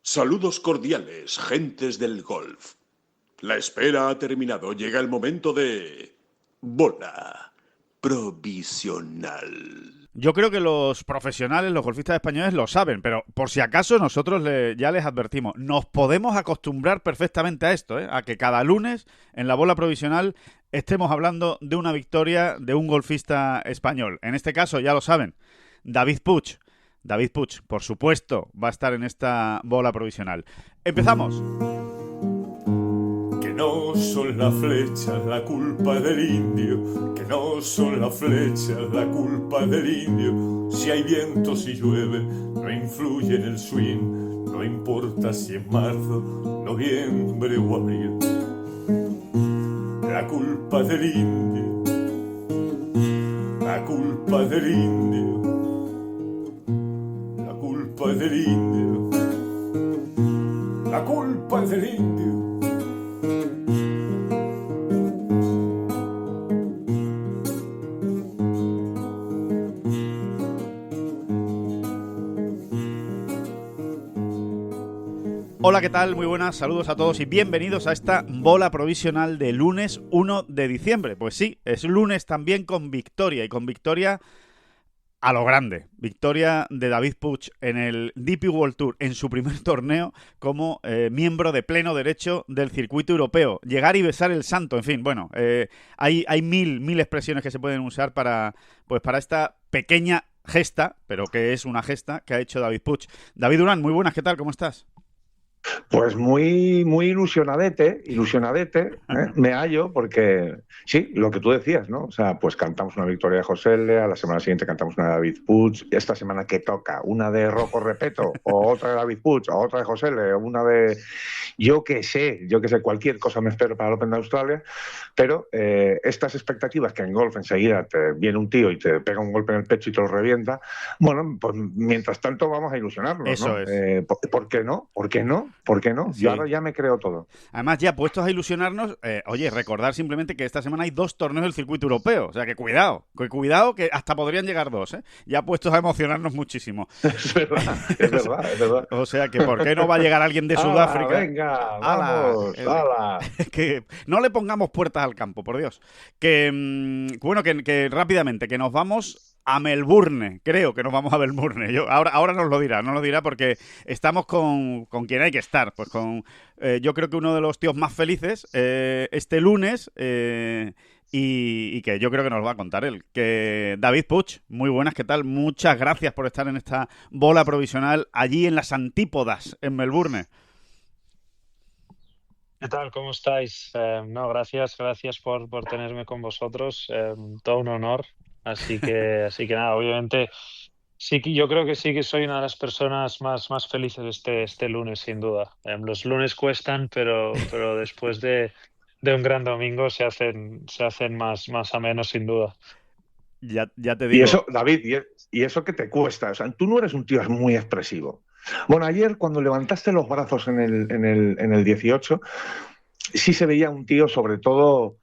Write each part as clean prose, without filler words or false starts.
Saludos cordiales, gentes del golf. La espera ha terminado. Llega el momento de... bola provisional. Yo creo que los profesionales, los golfistas españoles lo saben, pero por si acaso nosotros ya les advertimos. Nos podemos acostumbrar perfectamente a esto, a que cada lunes en la bola provisional estemos hablando de una victoria de un golfista español. En este caso, ya lo saben, David Puig. David Puig, por supuesto, va a estar en esta bola provisional. ¡Empezamos! Que no son las flechas la culpa del indio, que no son las flechas la culpa del indio. Si hay viento, si llueve, no influye en el swing, no importa si es marzo, noviembre o abril. La culpa del indio, la culpa del indio, la culpa del indio, la culpa del indio. Hola, ¿qué tal? Muy buenas, saludos a todos y bienvenidos a esta bola provisional de lunes 1 de diciembre. Pues sí, es lunes también con victoria y con victoria a lo grande. Victoria de David Puig en el DP World Tour, en su primer torneo como miembro de pleno derecho del circuito europeo. Llegar y besar el santo, en fin, bueno, hay mil expresiones que se pueden usar para esta pequeña gesta, pero que es una gesta que ha hecho David Puig. David Durán, muy buenas, ¿qué tal? ¿Cómo estás? Pues muy ilusionadete, me hallo, porque sí, lo que tú decías, ¿no? O sea, pues cantamos una victoria de José L, a la semana siguiente cantamos una de David Puig, esta semana que toca, una de Rocco Repeto, o otra de David Puig, o otra de José L, o una de... Yo qué sé, cualquier cosa me espero para el Open de Australia, pero estas expectativas que en golf enseguida te viene un tío y te pega un golpe en el pecho y te lo revienta, bueno, pues mientras tanto vamos a ilusionarnos, Eso ¿no? es. ¿Por qué no? ¿Por qué no? ¿Por qué no? Sí. Yo ahora ya me creo todo. Además, ya puestos a ilusionarnos, oye, recordar simplemente que esta semana hay 2 torneos del circuito europeo. O sea, que cuidado, que hasta podrían llegar 2, ¿eh? Ya puestos a emocionarnos muchísimo. Es verdad, es verdad. O sea, que ¿por qué no va a llegar alguien de Sudáfrica? Venga, ¡Hala! vamos, ¡hala! Que no le pongamos puertas al campo, por Dios. Que que rápidamente, que nos vamos a Melbourne. Creo que nos vamos a Melbourne. Ahora nos lo dirá porque estamos con quien hay que estar. Pues yo creo que uno de los tíos más felices este lunes y que yo creo que nos va a contar él. Que David Puig, muy buenas, ¿qué tal? Muchas gracias por estar en esta bola provisional allí en las antípodas, en Melbourne. ¿Qué tal? ¿Cómo estáis? Gracias por tenerme con vosotros. Todo un honor. Así que nada, obviamente sí que yo creo que sí que soy una de las personas más felices este lunes, sin duda. Los lunes cuestan, pero después de un gran domingo se hacen más amenos, sin duda. Ya te Y digo. eso, David, y eso que te cuesta. O sea, tú no eres un tío muy expresivo. Bueno, ayer cuando levantaste los brazos en el 18, sí se veía un tío, sobre todo,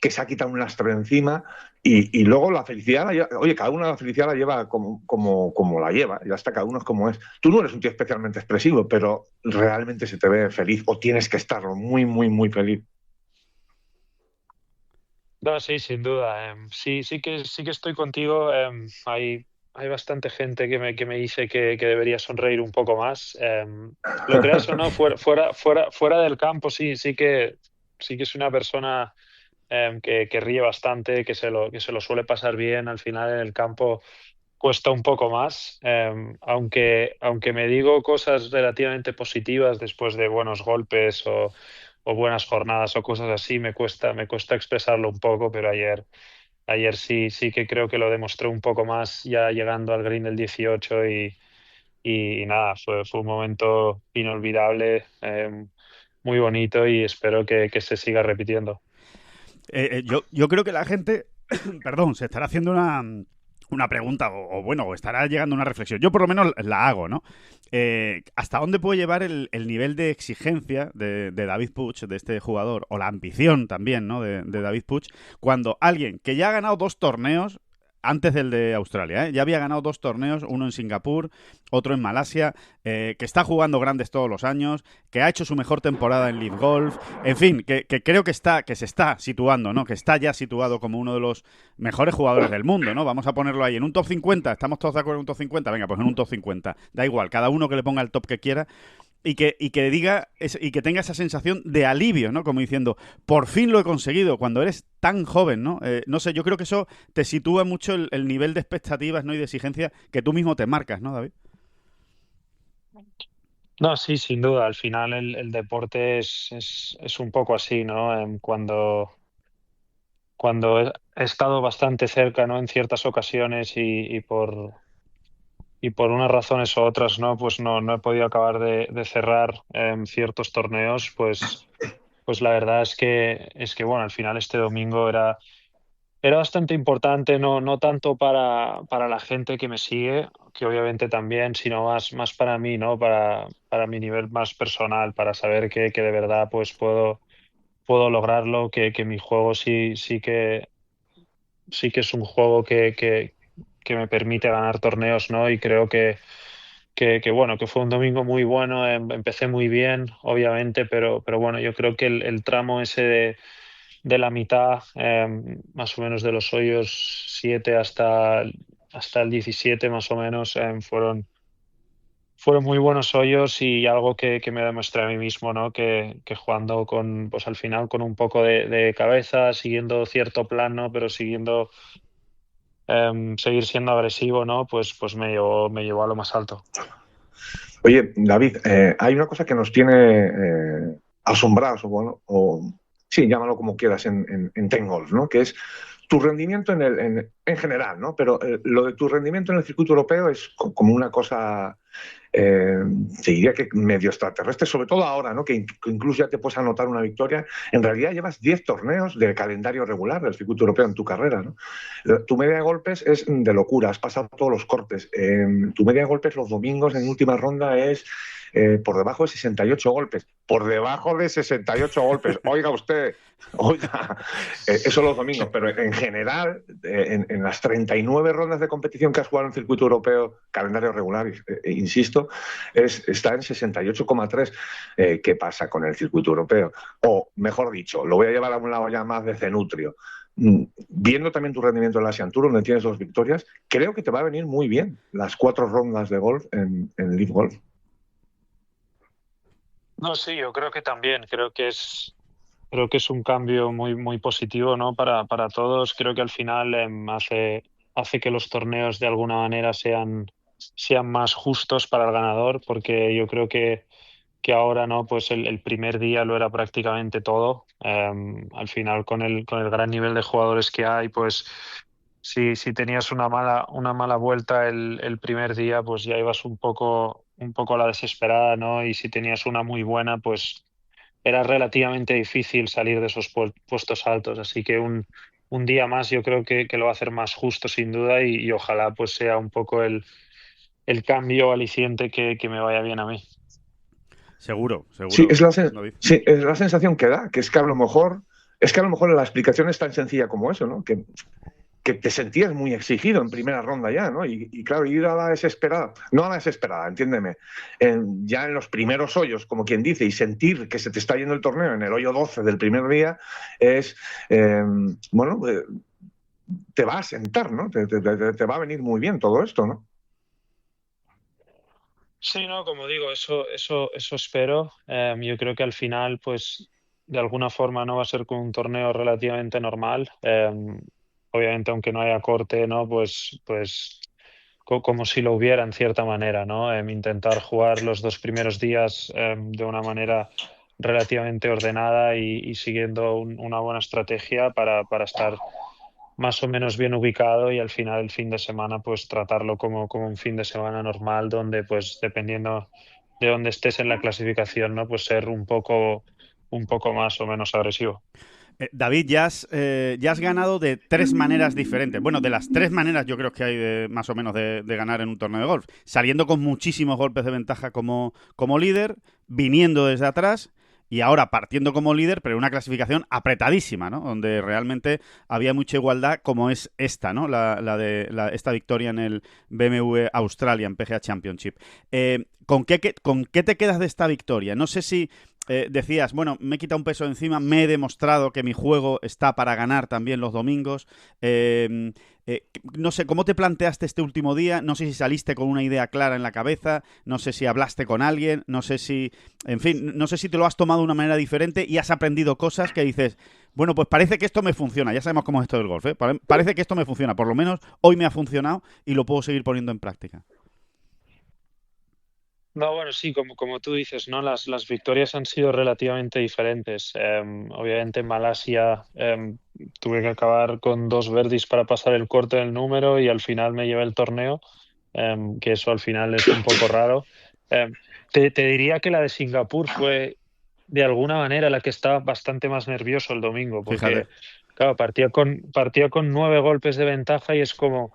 que se ha quitado un lastre de encima y luego la felicidad, oye, cada uno la felicidad la lleva como la lleva, ya está, cada uno es como es. Tú no eres un tío especialmente expresivo, pero realmente se te ve feliz o tienes que estarlo muy feliz. No, sí, sin duda. Sí que estoy contigo. Hay bastante gente que me dice que debería sonreír un poco más. Lo creas o no, fuera del campo, sí que es una persona que ríe bastante, que se lo suele pasar bien. Al final en el campo cuesta un poco más. Aunque me digo cosas relativamente positivas después de buenos golpes o buenas jornadas o cosas así, me cuesta expresarlo un poco, pero ayer sí que creo que lo demostré un poco más ya llegando al green del 18 y nada, fue un momento inolvidable, muy bonito y espero que se siga repitiendo. Yo creo que la gente, perdón, se estará haciendo una pregunta o estará llegando una reflexión. Yo por lo menos la hago, ¿no? ¿Hasta dónde puede llevar el nivel de exigencia de David Puig, de este jugador, o la ambición también, ¿no? de David Puig, cuando alguien que ya ha ganado 2 torneos antes del de Australia, ¿eh? Ya había ganado 2 torneos, uno en Singapur, otro en Malasia, que está jugando grandes todos los años, que ha hecho su mejor temporada en Live Golf, en fin, que creo que se está situando, ¿no? Que está ya situado como uno de los mejores jugadores del mundo, ¿no? Vamos a ponerlo ahí en un top 50, ¿estamos todos de acuerdo en un top 50? Venga, pues en un top 50, da igual, cada uno que le ponga el top que quiera. Y que diga y que tenga esa sensación de alivio, ¿no? Como diciendo, por fin lo he conseguido, cuando eres tan joven, ¿no? No sé, yo creo que eso te sitúa mucho el nivel de expectativas, ¿no? Y de exigencia que tú mismo te marcas, ¿no, David? No, sí, sin duda. Al final el deporte es un poco así, ¿no? Cuando he estado bastante cerca, ¿no? En ciertas ocasiones y por unas razones u otras, ¿no? Pues no he podido acabar de cerrar ciertos torneos, pues la verdad es que bueno, al final este domingo era bastante importante, no tanto para la gente que me sigue, que obviamente también, sino más para mí, ¿no? Para mi nivel más personal, para saber que de verdad pues puedo lograrlo, que mi juego sí que es un juego que me permite ganar torneos, ¿no? Y creo que bueno, que fue un domingo muy bueno, empecé muy bien, obviamente, pero bueno, yo creo que el tramo ese de la mitad, más o menos de los hoyos 7 hasta el 17 más o menos, fueron muy buenos hoyos y algo que me demostré a mí mismo, ¿no? Que jugando pues al final con un poco de cabeza, siguiendo cierto plan, ¿no? Pero seguir siendo agresivo, ¿no? Pues me llevó a lo más alto. Oye, David, hay una cosa que nos tiene asombrados, sí, llámalo como quieras en Ten Golf, ¿no? Que es tu rendimiento en general, ¿no? Pero lo de tu rendimiento en el circuito europeo es como una cosa, te diría que medio extraterrestre, sobre todo ahora, ¿no? Que incluso ya te puedes anotar una victoria. En realidad llevas 10 torneos de calendario regular del circuito europeo en tu carrera, ¿no? Tu media de golpes es de locura, has pasado todos los cortes. Tu media de golpes los domingos en última ronda es por debajo de 68 golpes. Por debajo de 68 golpes. Oiga usted, oiga, eso los domingos, pero en general, en las 39 rondas de competición que has jugado en el circuito europeo, calendario regular, insisto, está en 68,3. ¿Qué pasa con el circuito europeo? O, mejor dicho, lo voy a llevar a un lado ya más de cenutrio. Viendo también tu rendimiento en la Asian Tour, donde tienes 2 victorias, creo que te va a venir muy bien las 4 rondas de golf en Live Golf. No, sí, yo creo que también, creo que es un cambio muy, muy positivo, ¿no? Para todos. Creo que al final hace que los torneos de alguna manera sean más justos para el ganador, porque yo creo que ahora, ¿no? Pues el primer día lo era prácticamente todo. Al final, con el gran nivel de jugadores que hay, pues si tenías una mala vuelta el primer día, pues ya ibas un poco a la desesperada, ¿no? Y si tenías una muy buena, pues era relativamente difícil salir de esos puestos altos. Así que un día más yo creo que lo va a hacer más justo, sin duda, y ojalá pues sea un poco el cambio aliciente que me vaya bien a mí. Seguro. Sí, David. sí, es la sensación que da, que es que a lo mejor la explicación es tan sencilla como eso, ¿no? Que te sentías muy exigido en primera ronda ya, ¿no? Y claro, ir a la desesperada, no a la desesperada, entiéndeme, ya en los primeros hoyos, como quien dice, y sentir que se te está yendo el torneo en el hoyo 12 del primer día, es, te va a sentar, ¿no? Te va a venir muy bien todo esto, ¿no? Sí, no, como digo, eso espero. Yo creo que al final, pues, de alguna forma no va a ser con un torneo relativamente normal. Obviamente, aunque no haya corte, ¿no? Pues como si lo hubiera en cierta manera, ¿no? Intentar jugar los 2 primeros días de una manera relativamente ordenada y siguiendo una buena estrategia para estar más o menos bien ubicado y al final el fin de semana pues tratarlo como un fin de semana normal donde pues dependiendo de dónde estés en la clasificación, ¿no? Pues ser un poco más o menos agresivo. David, ya has ganado de 3 maneras diferentes. Bueno, de las 3 maneras yo creo que hay más o menos de ganar en un torneo de golf. Saliendo con muchísimos golpes de ventaja como líder, viniendo desde atrás y ahora partiendo como líder, pero una clasificación apretadísima, ¿no? Donde realmente había mucha igualdad como es esta, ¿no? Esta victoria en el BMW Australian PGA Championship. ¿Con qué te quedas de esta victoria? No sé si decías, bueno, me he quitado un peso de encima, me he demostrado que mi juego está para ganar también los domingos. No sé, ¿cómo te planteaste este último día? No sé si saliste con una idea clara en la cabeza, no sé si hablaste con alguien, no sé si, en fin, no sé si te lo has tomado de una manera diferente y has aprendido cosas que dices, bueno, pues parece que esto me funciona, ya sabemos cómo es esto del golf, ¿eh? Parece que esto me funciona, por lo menos hoy me ha funcionado y lo puedo seguir poniendo en práctica. No, bueno, sí, como tú dices, ¿no? Las victorias han sido relativamente diferentes. Obviamente en Malasia tuve que acabar con 2 birdies para pasar el corte del número y al final me llevé el torneo, que eso al final es un poco raro. Em, te diría que la de Singapur fue de alguna manera la que estaba bastante más nervioso el domingo, Fíjate. porque claro, partía con 9 golpes de ventaja y es como...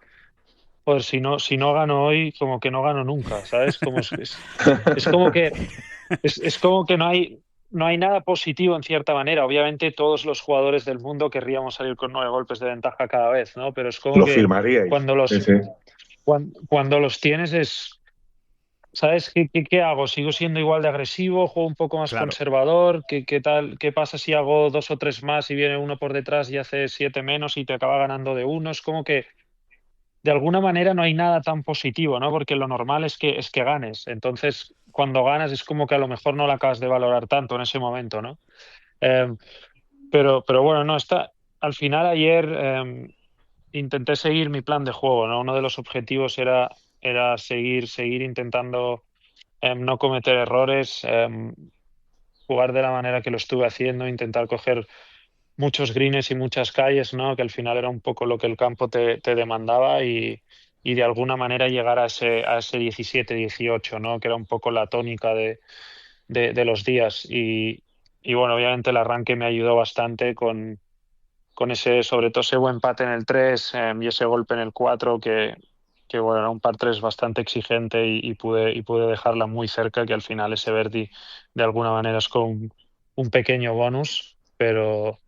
Joder, si no gano hoy, como que no gano nunca, ¿sabes? Es como que, es como que no hay nada positivo en cierta manera. Obviamente todos los jugadores del mundo querríamos salir con 9 golpes de ventaja cada vez, ¿no? Pero es como Lo que firmaríais. cuando Sí, los, sí. cuando los tienes ¿sabes? ¿Qué hago? ¿Sigo siendo igual de agresivo? ¿Juego un poco más Claro. conservador? ¿Qué tal? ¿Qué pasa si hago 2 o 3 más y viene uno por detrás y hace 7 menos y te acaba ganando de uno? Es como que de alguna manera no hay nada tan positivo, ¿no? Porque lo normal es que ganes. Entonces, cuando ganas es como que a lo mejor no la acabas de valorar tanto en ese momento, ¿no? Eh, pero bueno, no, al final ayer intenté seguir mi plan de juego, ¿no? Uno de los objetivos era seguir intentando no cometer errores, jugar de la manera que lo estuve haciendo, intentar coger muchos greens y muchas calles, ¿no? Que al final era un poco lo que el campo te demandaba y de alguna manera llegar a ese 17-18, ¿no? Que era un poco la tónica de los días. Y bueno, obviamente el arranque me ayudó bastante con ese, sobre todo ese buen pate en el 3 y ese golpe en el 4 que bueno, era un par 3 bastante exigente y pude dejarla muy cerca, que al final ese birdie de alguna manera es como un pequeño bonus, pero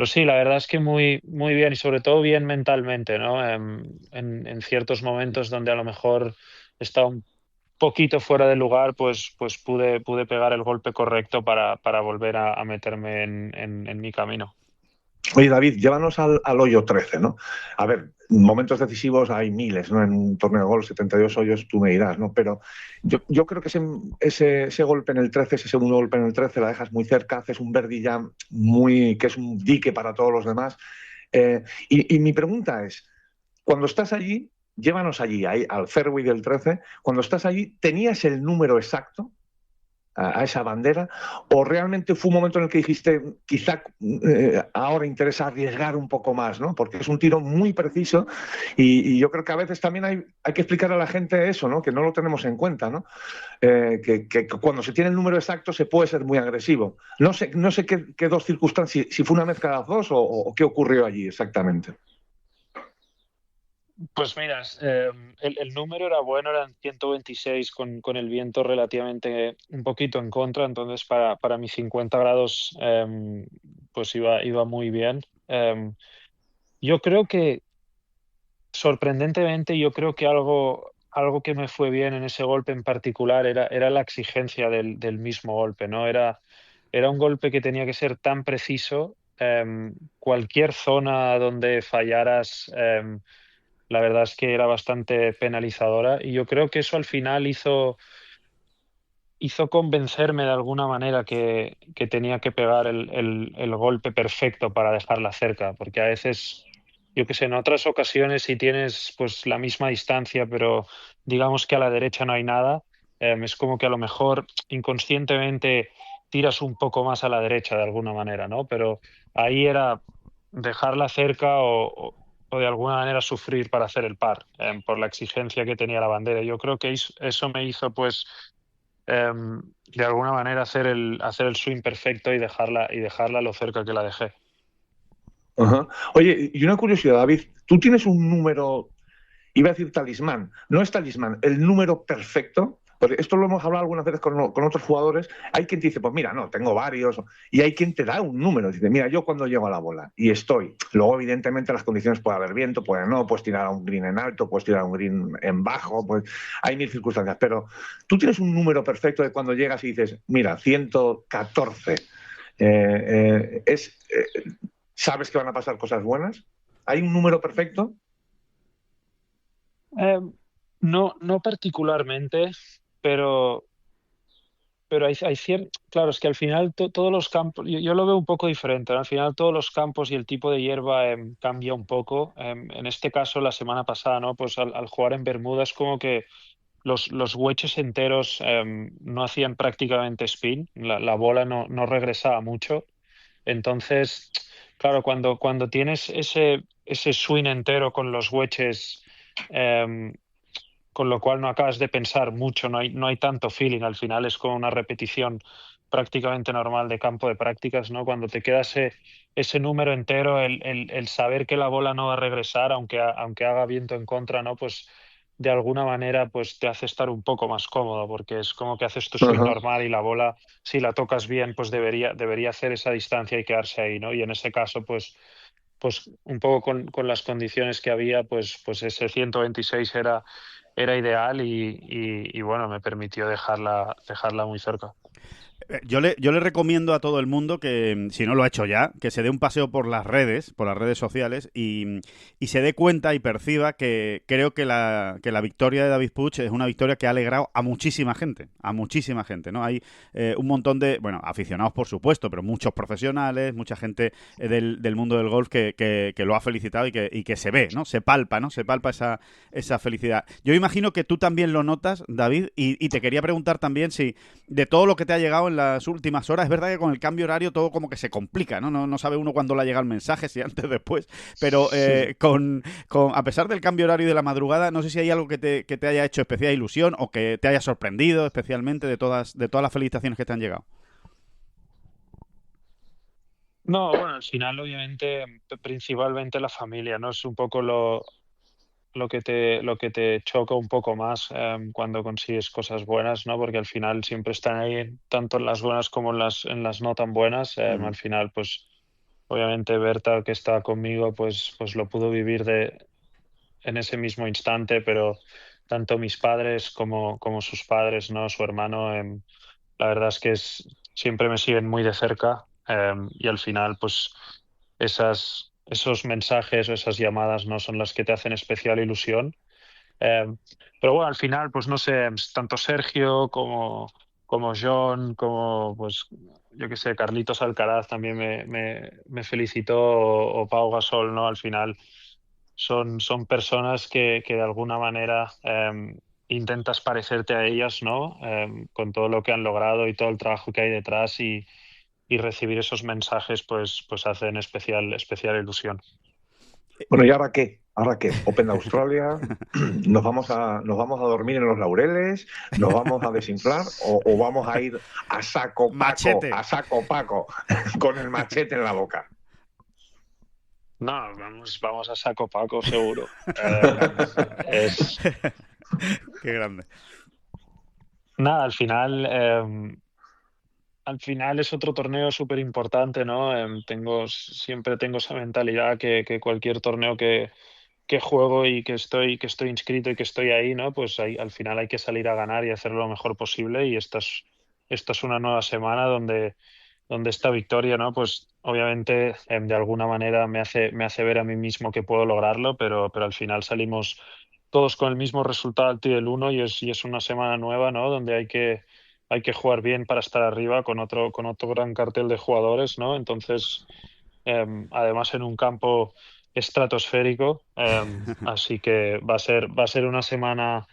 sí, la verdad es que muy, muy bien y sobre todo bien mentalmente, ¿no? En ciertos momentos donde a lo mejor estaba un poquito fuera de lugar, pues pude pegar el golpe correcto para volver a meterme en mi camino. Oye, David, llévanos al hoyo 13, ¿no? A ver, momentos decisivos hay miles, ¿no? En un torneo de golf, 72 hoyos, tú me dirás, ¿no? Pero yo creo que ese golpe en el 13, ese segundo golpe en el 13, la dejas muy cerca, haces un birdie ya que es un dique para todos los demás. Y mi pregunta es, cuando estás allí, llévanos allí, ahí, al fairway del 13, cuando estás allí, ¿tenías el número exacto a esa bandera? ¿O realmente fue un momento en el que dijiste, quizá ahora interesa arriesgar un poco más, ¿no? Porque es un tiro muy preciso y yo creo que a veces también hay que explicar a la gente eso, ¿no? Que no lo tenemos en cuenta, ¿no? Que cuando se tiene el número exacto se puede ser muy agresivo. No sé qué dos circunstancias, si fue una mezcla de las dos o qué ocurrió allí exactamente. Pues mira, el número era bueno, eran 126 con el viento relativamente un poquito en contra, entonces para mis 50 grados pues iba muy bien. Yo creo que, sorprendentemente, yo creo que algo que me fue bien en ese golpe en particular era la exigencia del mismo golpe, ¿no? Era un golpe que tenía que ser tan preciso, cualquier zona donde fallaras. La verdad es que era bastante penalizadora y yo creo que eso al final hizo convencerme de alguna manera que tenía que pegar el golpe perfecto para dejarla cerca, porque a veces, yo que sé, en otras ocasiones si tienes pues la misma distancia, pero digamos que a la derecha no hay nada, es como que a lo mejor inconscientemente tiras un poco más a la derecha de alguna manera, ¿no? Pero ahí era dejarla cerca o de alguna manera sufrir para hacer el par, por la exigencia que tenía la bandera. Yo creo que eso me hizo pues de alguna manera hacer el swing perfecto y dejarla lo cerca que la dejé. Ajá. Oye, y una curiosidad, David, ¿tú tienes un número, iba a decir talismán, no es talismán, el número perfecto Porque esto lo hemos hablado algunas veces con otros jugadores. Hay quien te dice, pues mira, no, tengo varios. Y hay quien te da un número. Dice, mira, yo cuando llego a la bola y estoy. Luego, evidentemente, las condiciones puede haber viento, puede no, puedes tirar a un green en alto, puedes tirar a un green en bajo, pues hay mil circunstancias. Pero tú tienes un número perfecto de cuando llegas y dices, mira, 114. ¿Sabes que van a pasar cosas buenas? ¿Hay un número perfecto? No particularmente, pero hay cierto, claro, es que al final todos los campos, yo lo veo un poco diferente, ¿no? Al final todos los campos y el tipo de hierba cambia un poco. En este caso, la semana pasada, ¿no? Pues al jugar en Bermuda es como que los wedges enteros no hacían prácticamente spin, la bola no regresaba mucho. Entonces, claro, cuando tienes ese swing entero con los wedges, em, con lo cual no acabas de pensar mucho, no hay tanto feeling, al final es como una repetición prácticamente normal de campo de prácticas, ¿no? Cuando te queda ese número entero, el saber que la bola no va a regresar, aunque haga viento en contra, ¿no? Pues de alguna manera pues te hace estar un poco más cómodo, porque es como que haces tu swing Ajá. normal y la bola, si la tocas bien, pues debería hacer esa distancia y quedarse ahí, ¿no? Y en ese caso, pues un poco con las condiciones que había, pues ese 126 era ideal y bueno, me permitió dejarla muy cerca. Yo le recomiendo a todo el mundo que, si no lo ha hecho ya, que se dé un paseo por las redes sociales y se dé cuenta y perciba que creo que la victoria de David Puig es una victoria que ha alegrado a muchísima gente, ¿no? Hay un montón de, bueno, aficionados por supuesto, pero muchos profesionales, mucha gente del mundo del golf que lo ha felicitado y que se ve, ¿no? Se palpa, ¿no? Se palpa esa felicidad. Yo imagino que tú también lo notas, David, y te quería preguntar también si de todo lo que te ha llegado en las últimas horas, es verdad que con el cambio horario todo como que se complica, ¿no? No sabe uno cuándo le llega el mensaje, si antes, después, pero a pesar del cambio horario de la madrugada, no sé si hay algo que te haya hecho especial ilusión o que te haya sorprendido especialmente de todas las felicitaciones que te han llegado. No, bueno, al final obviamente principalmente la familia, ¿no? Es un poco lo que te choca un poco más cuando consigues cosas buenas, ¿no? Porque al final siempre están ahí, tanto en las buenas como en las no tan buenas. Al final, pues obviamente Berta, que está conmigo, pues lo pudo vivir en ese mismo instante, pero tanto mis padres como sus padres, ¿no? Su hermano, la verdad es que siempre me siguen muy de cerca y al final, pues esos mensajes o esas llamadas no son las que te hacen especial ilusión. Eh, pero bueno, al final, pues no sé, tanto Sergio como John, como pues yo qué sé, Carlitos Alcaraz también me felicitó o Pau Gasol, ¿no? Al final son personas que de alguna manera intentas parecerte a ellas, ¿no? Con todo lo que han logrado y todo el trabajo que hay detrás y recibir esos mensajes pues hacen especial ilusión. Bueno, ¿y ahora qué? ¿Ahora qué? Open de Australia, nos vamos a dormir en los laureles, nos vamos a desinflar o vamos a ir a saco Machete. paco, con el machete en la boca. No, vamos a saco Paco, seguro. Es Qué grande. nada, al final es otro torneo súper importante, ¿no? Siempre tengo esa mentalidad que cualquier torneo que juego y que estoy inscrito y que estoy ahí, ¿no? Pues al final hay que salir a ganar y hacerlo lo mejor posible. Y esta es una nueva semana donde esta victoria, ¿no? Pues obviamente de alguna manera me hace ver a mí mismo que puedo lograrlo, pero al final salimos todos con el mismo resultado al tee del 1 y es una semana nueva, ¿no? Donde hay que jugar bien para estar arriba con otro gran cartel de jugadores, ¿no? Entonces, además en un campo estratosférico, así que va a ser una semana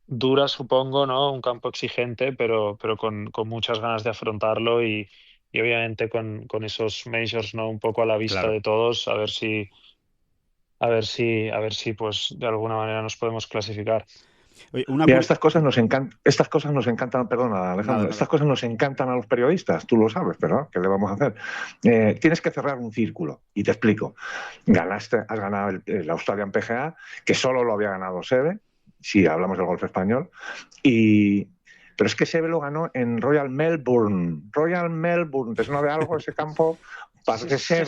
dura, supongo, ¿no? Un campo exigente, pero con muchas ganas de afrontarlo y obviamente con esos majors, ¿no? Un poco a la vista Claro. de todos, a ver si pues de alguna manera nos podemos clasificar. Oye, Mira, estas cosas nos encantan, perdona, Alejandro, Nada. estas cosas nos encantan a los periodistas, tú lo sabes, pero ¿qué le vamos a hacer? Tienes que cerrar un círculo, y te explico. Has ganado el Australian PGA, que solo lo había ganado Seve, si hablamos del golf español. Y, pero es que Seve lo ganó en Royal Melbourne. Royal Melbourne, ¿te suena de algo ese campo? Parece ser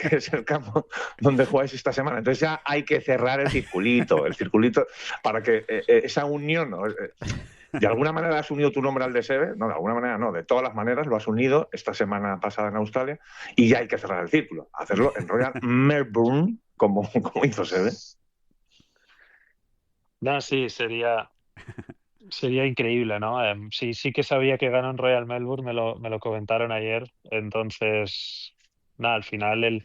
que es el campo donde jugáis esta semana. Entonces ya hay que cerrar el circulito para que esa unión, ¿no? De alguna manera has unido tu nombre al de Seve, no, de alguna manera no, de todas las maneras lo has unido esta semana pasada en Australia y ya hay que cerrar el círculo, hacerlo en Royal Melbourne como hizo Seve. No, sí, sería increíble, ¿no? Sí, sí que sabía que ganó en Royal Melbourne, me lo comentaron ayer. Entonces, nada, al final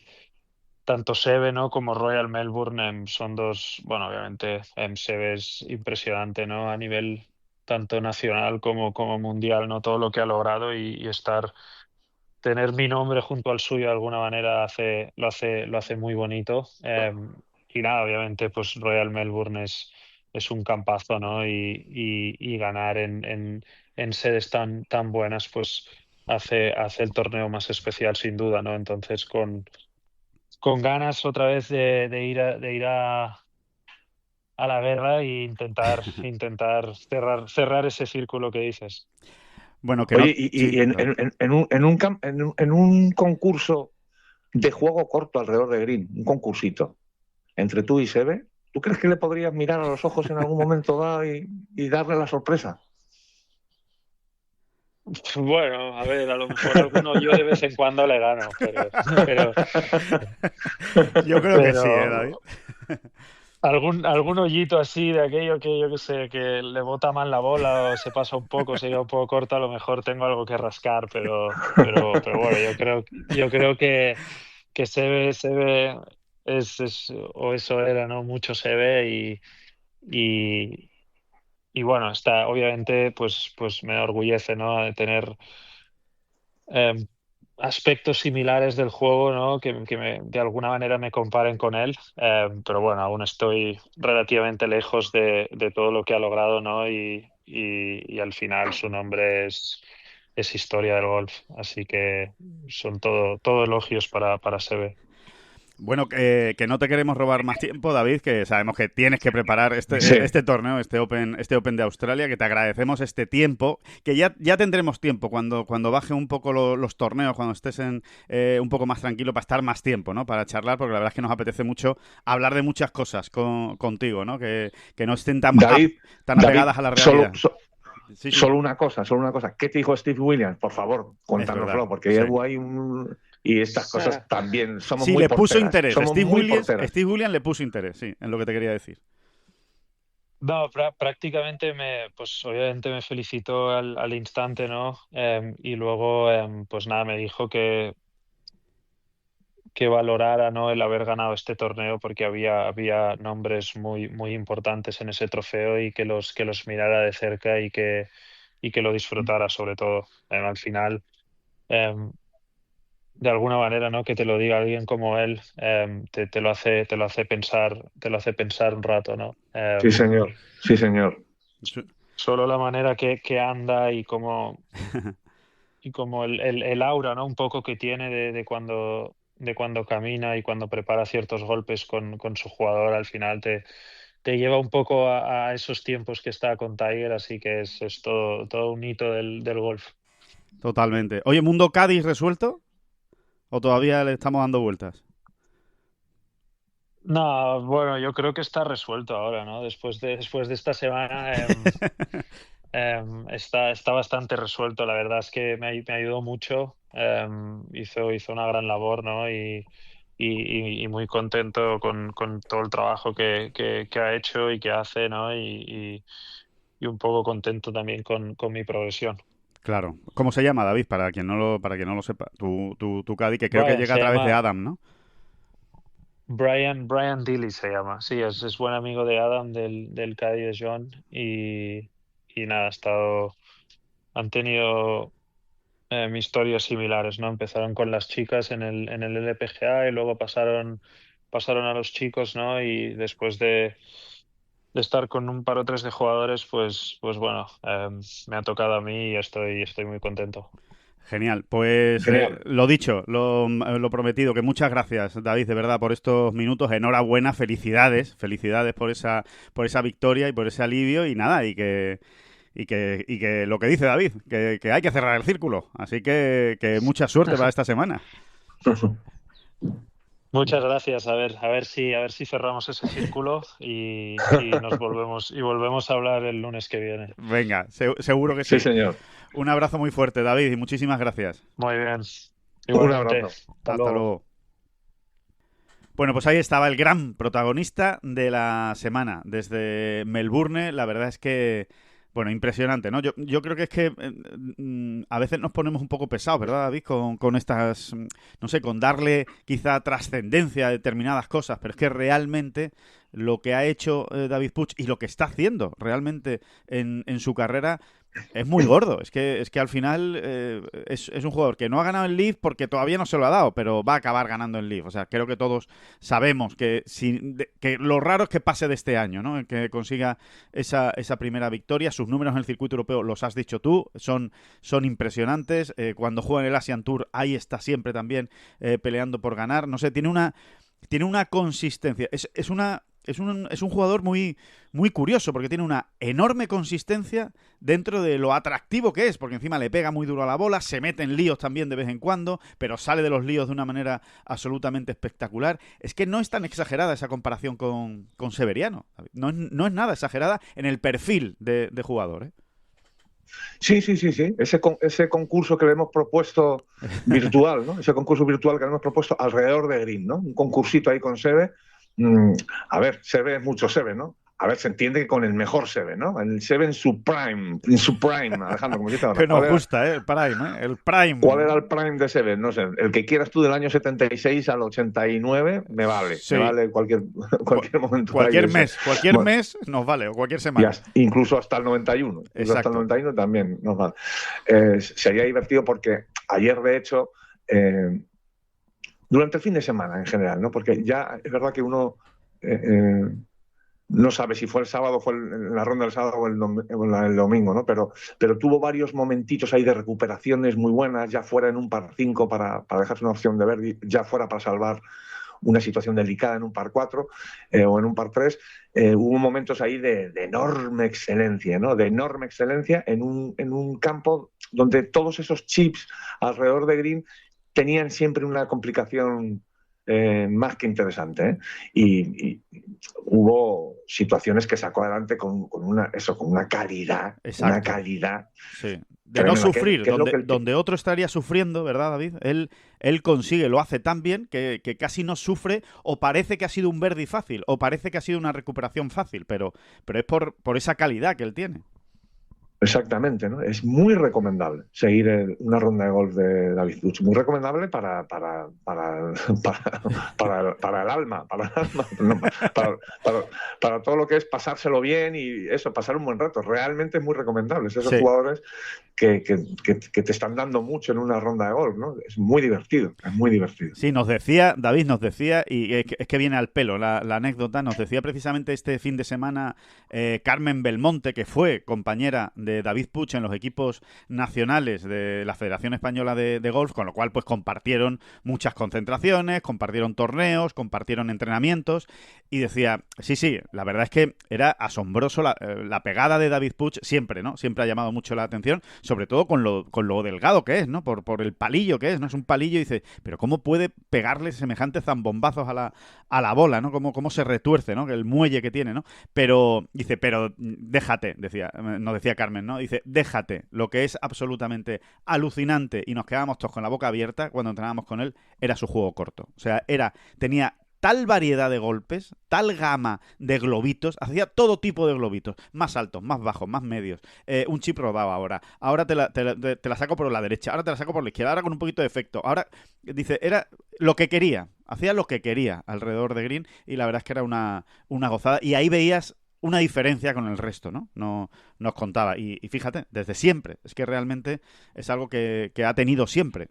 tanto Seve, ¿no? como Royal Melbourne son dos, bueno, obviamente Seve es impresionante, ¿no? A nivel tanto nacional como mundial, ¿no? Todo lo que ha logrado y tener mi nombre junto al suyo de alguna manera lo hace muy bonito. Y nada, obviamente, pues Royal Melbourne es un campazo, ¿no? Y ganar en sedes tan buenas, pues hace el torneo más especial sin duda, ¿no? Entonces, con ganas otra vez de ir a la guerra e intentar cerrar ese círculo que dices. Bueno, que no. Oye, Sí, y David. en un concurso de juego corto alrededor de Green, un concursito entre tú y Seve, ¿tú crees que le podrías mirar a los ojos en algún momento dado y darle la sorpresa? Bueno, a ver, a lo mejor alguno yo de vez en cuando le gano, pero, Yo creo que sí, David. pero algún hoyito así de aquello que yo que sé, que le bota mal la bola o se pasa un poco, se queda un poco corto, a lo mejor tengo algo que rascar, pero bueno, yo creo que se ve o eso era, ¿no? Mucho se ve y, y bueno, obviamente, pues me enorgullece, ¿no? De tener eh, aspectos similares del juego, ¿no? Que de alguna manera me comparen con él. Pero bueno, aún estoy relativamente lejos de todo lo que ha logrado, ¿no? Y al final su nombre es historia del golf. Así que son todo elogios para Seve. Bueno, que no te queremos robar más tiempo, David, que sabemos que tienes que preparar Sí. este torneo, este Open de Australia, que te agradecemos este tiempo, que ya tendremos tiempo cuando baje un poco los torneos, cuando estés un poco más tranquilo para estar más tiempo, ¿no? Para charlar, porque la verdad es que nos apetece mucho hablar de muchas cosas contigo, ¿no? Que no estén tan David, apegadas a la realidad. Sí, sí, solo una cosa. ¿Qué te dijo Steve Williams? Por favor, es verdad. contárnoslo, porque Sí. llevo ahí y estas cosas también somos Sí, muy le puso porteras. interés. Somos muy porteras. Steve Williams le puso interés, sí, en lo que te quería decir. No, prácticamente pues obviamente me felicitó al instante, ¿no? Y luego, pues nada, me dijo que valorara, ¿no? El haber ganado este torneo porque había nombres muy importantes en ese trofeo y que los mirara de cerca y que lo disfrutara sobre todo. Al final, em, de alguna manera, ¿no? Que te lo diga alguien como él, te lo hace pensar un rato, ¿no? Sí, señor. Sí, señor. Solo la manera que anda y como el aura, ¿no? Un poco que tiene de cuando camina y cuando prepara ciertos golpes con su jugador, al final te lleva un poco a esos tiempos que está con Tiger, así que es todo un hito del golf. Totalmente. Oye, ¿Mundo Cádiz resuelto? ¿O todavía le estamos dando vueltas? No, bueno, yo creo que está resuelto ahora, ¿no? Después de esta semana está bastante resuelto. La verdad es que me ayudó mucho. Hizo una gran labor, ¿no? Y muy contento con todo el trabajo que ha hecho y que hace, ¿no? Y un poco contento también con mi progresión. Claro. ¿Cómo se llama, David? Para quien no lo sepa. Tu Caddy, que creo que Brian llega a se través de llama Adam, ¿no? Brian Dilly se llama. Sí, es buen amigo de Adam del Caddy de John y nada, han tenido historias similares, ¿no? Empezaron con las chicas en el LPGA y luego pasaron a los chicos, ¿no? Y después de estar con un par o tres de jugadores, pues bueno, me ha tocado a mí y estoy muy contento. Genial, pues Genial. lo dicho, lo prometido, que muchas gracias, David, de verdad, por estos minutos. Enhorabuena, felicidades por esa victoria y por ese alivio y nada, y que lo que dice David, que hay que cerrar el círculo. Así que mucha suerte para esta semana. Muchas gracias. A ver si cerramos ese círculo y volvemos a hablar el lunes que viene. Venga, seguro que Sí, sí. señor. Un abrazo muy fuerte, David, y muchísimas gracias. Muy bien. Un Igualmente. abrazo. Hasta luego. Bueno, pues ahí estaba el gran protagonista de la semana desde Melbourne. La verdad es que, bueno, impresionante, ¿no? Yo creo que es que a veces nos ponemos un poco pesados, ¿verdad, David? Con estas, no sé, con darle quizá trascendencia a determinadas cosas, pero es que realmente lo que ha hecho David Puig y lo que está haciendo realmente en su carrera es muy gordo. Es que al final es un jugador que no ha ganado el Leaf porque todavía no se lo ha dado, pero va a acabar ganando el Leaf. O sea, creo que todos sabemos que lo raro es que pase de este año, ¿no? Que consiga esa primera victoria. Sus números en el circuito europeo, los has dicho tú, son impresionantes. Cuando juega en el Asian Tour, ahí está siempre también peleando por ganar. No sé, tiene una consistencia. Es un jugador muy, muy curioso porque tiene una enorme consistencia dentro de lo atractivo que es, porque encima le pega muy duro a la bola, se mete en líos también de vez en cuando, pero sale de los líos de una manera absolutamente espectacular. Es que no es tan exagerada esa comparación con Severiano. No es nada exagerada en el perfil de jugador, ¿eh? Sí. Ese concurso que le hemos propuesto virtual, ¿no? Ese concurso virtual que le hemos propuesto alrededor de Green, ¿no? Un concursito ahí con Seve. A ver, Seve es mucho Seve, ¿no? A ver, se entiende que con el mejor Seve, ¿no? El Seve en su prime, Alejandro, como dice ahora. Que nos gusta, ¿eh? El prime, ¿eh? El prime. ¿Cuál era el prime de Seve? No sé, el que quieras tú del año 76 al 89 me vale. Sí. Me vale cualquier momento. Cualquier Bueno, mes nos vale, o cualquier semana. Incluso hasta el 91. Incluso hasta el 91 también nos vale. Sería divertido porque ayer, de hecho, durante el fin de semana en general, ¿no? Porque ya es verdad que uno no sabe si fue el sábado, fue en la ronda del sábado o el domingo, ¿no? Pero tuvo varios momentitos ahí de recuperaciones muy buenas, ya fuera en un par 5 para dejarse una opción de ver, ya fuera para salvar una situación delicada en un par 4 o en un par 3. Hubo momentos ahí de enorme excelencia, ¿no? De enorme excelencia en un campo donde todos esos chips alrededor de Green tenían siempre una complicación más que interesante, ¿eh? Y hubo situaciones que sacó adelante con una calidad. Exacto. Una calidad. Sí. De no sufrir, donde otro estaría sufriendo, ¿verdad, David? Él consigue, lo hace tan bien que casi no sufre, o parece que ha sido un birdie fácil, o parece que ha sido una recuperación fácil, pero es por esa calidad que él tiene. Exactamente, ¿no? Es muy recomendable seguir una ronda de golf de David Puig. Muy recomendable para el alma, para todo lo que es pasárselo bien y eso, pasar un buen rato. Realmente es muy recomendable. Esos jugadores que te están dando mucho en una ronda de golf, ¿no? Es muy divertido, es muy divertido. Sí, David nos decía, y es que viene al pelo la anécdota, nos decía precisamente este fin de semana Carmen Belmonte, que fue compañera de David Puig en los equipos nacionales de la Federación Española de Golf, con lo cual pues compartieron muchas concentraciones, compartieron torneos, compartieron entrenamientos, y decía, sí, la verdad es que era asombroso la pegada de David Puig siempre, ¿no? Siempre ha llamado mucho la atención, sobre todo con lo delgado que es, ¿no? Por el palillo que es, ¿no? Es un palillo, y dice, pero ¿cómo puede pegarle semejantes zambombazos a la bola, ¿no? ¿Cómo se retuerce, ¿no? El muelle que tiene, ¿no? Pero déjate, nos decía Carmen, ¿no? Dice, déjate, lo que es absolutamente alucinante, y nos quedábamos todos con la boca abierta cuando entrenábamos con él, era su juego corto. O sea, tenía tal variedad de golpes, tal gama de globitos, hacía todo tipo de globitos, más altos, más bajos, más medios. Un chip rodado ahora te la saco por la derecha, ahora te la saco por la izquierda, ahora con un poquito de efecto. Ahora, dice, era lo que quería, hacía lo que quería alrededor de Green, y la verdad es que era una gozada, y ahí veías una diferencia con el resto, ¿no? Nos contaba, y fíjate, desde siempre, es que realmente es algo que ha tenido siempre.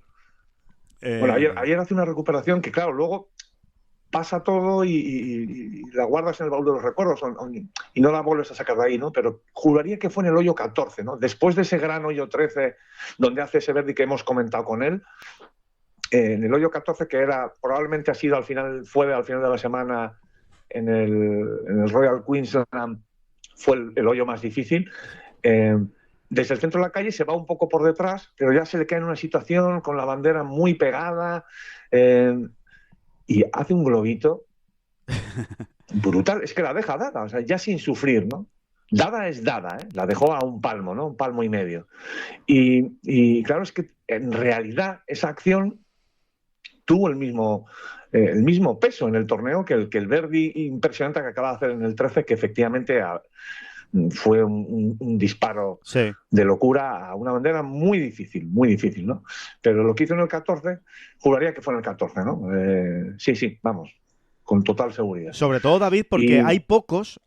Bueno, ayer hace una recuperación que, claro, luego pasa todo y la guardas en el baúl de los recuerdos y no la vuelves a sacar de ahí, ¿no? Pero juraría que fue en el hoyo 14, ¿no? Después de ese gran hoyo 13 donde hace ese birdie que hemos comentado con él, en el hoyo 14, que probablemente fue al final de la semana en el Royal Queensland, fue el hoyo más difícil. Desde el centro de la calle se va un poco por detrás, pero ya se le queda en una situación con la bandera muy pegada y hace un globito brutal. Es que la deja dada, o sea, ya sin sufrir, ¿no? Dada es dada, ¿eh? La dejó a un palmo, ¿no? Un palmo y medio. Y claro, es que en realidad esa acción tuvo el mismo peso en el torneo que el birdie impresionante que acaba de hacer en el 13, que efectivamente fue un disparo de locura a una bandera muy difícil, ¿no? Pero lo que hizo en el 14, juraría que fue en el 14, ¿no? Sí, vamos, con total seguridad. Sobre todo, David, porque hay pocos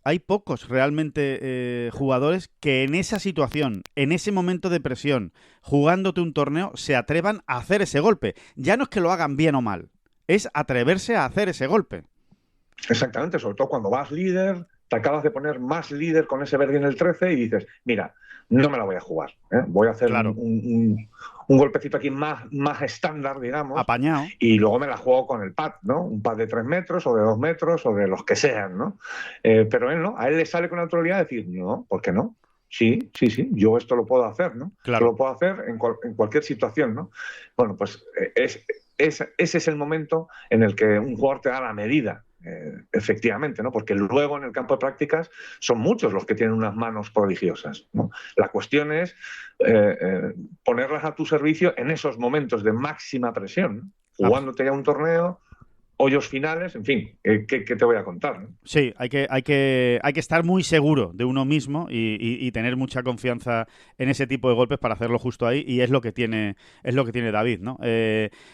realmente jugadores que en esa situación, en ese momento de presión, jugándote un torneo, se atrevan a hacer ese golpe. Ya no es que lo hagan bien o mal, es atreverse a hacer ese golpe. Exactamente, sobre todo cuando vas líder, te acabas de poner más líder con ese birdie en el 13 y dices, mira, no me la voy a jugar, ¿eh? Voy a hacer un golpecito aquí más estándar, digamos, apañado, y luego me la juego con el pad, ¿no? Un pad de 3 metros o de 2 metros o de los que sean, ¿no? Pero él no, a él le sale con naturalidad decir, no, ¿por qué no? Sí, yo esto lo puedo hacer, ¿no? Claro. Lo puedo hacer en cualquier situación, ¿no? Bueno, pues ese es el momento en el que un jugador te da la medida. Efectivamente, ¿no? Porque luego en el campo de prácticas son muchos los que tienen unas manos prodigiosas, ¿no? La cuestión es ponerlas a tu servicio en esos momentos de máxima presión, ¿no? Jugándote ya un torneo, hoyos finales, en fin, ¿qué te voy a contar, ¿no? Sí, hay que estar muy seguro de uno mismo y tener mucha confianza en ese tipo de golpes para hacerlo justo ahí, y es lo que tiene David, ¿no?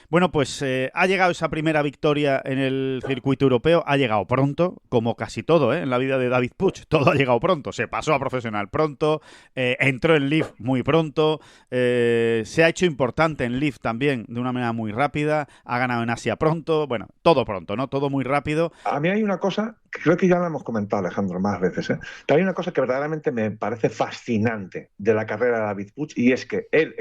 Bueno, pues ha llegado esa primera victoria en el circuito europeo, ha llegado pronto, como casi todo, en la vida de David Puig, todo ha llegado pronto, se pasó a profesional pronto, entró en Leaf muy pronto, se ha hecho importante en Leaf también de una manera muy rápida, ha ganado en Asia pronto, bueno, todo pronto, ¿no? Todo muy rápido. A mí hay una cosa, que creo que ya la hemos comentado, Alejandro, más veces, pero hay una cosa que verdaderamente me parece fascinante de la carrera de David Puig, y es que él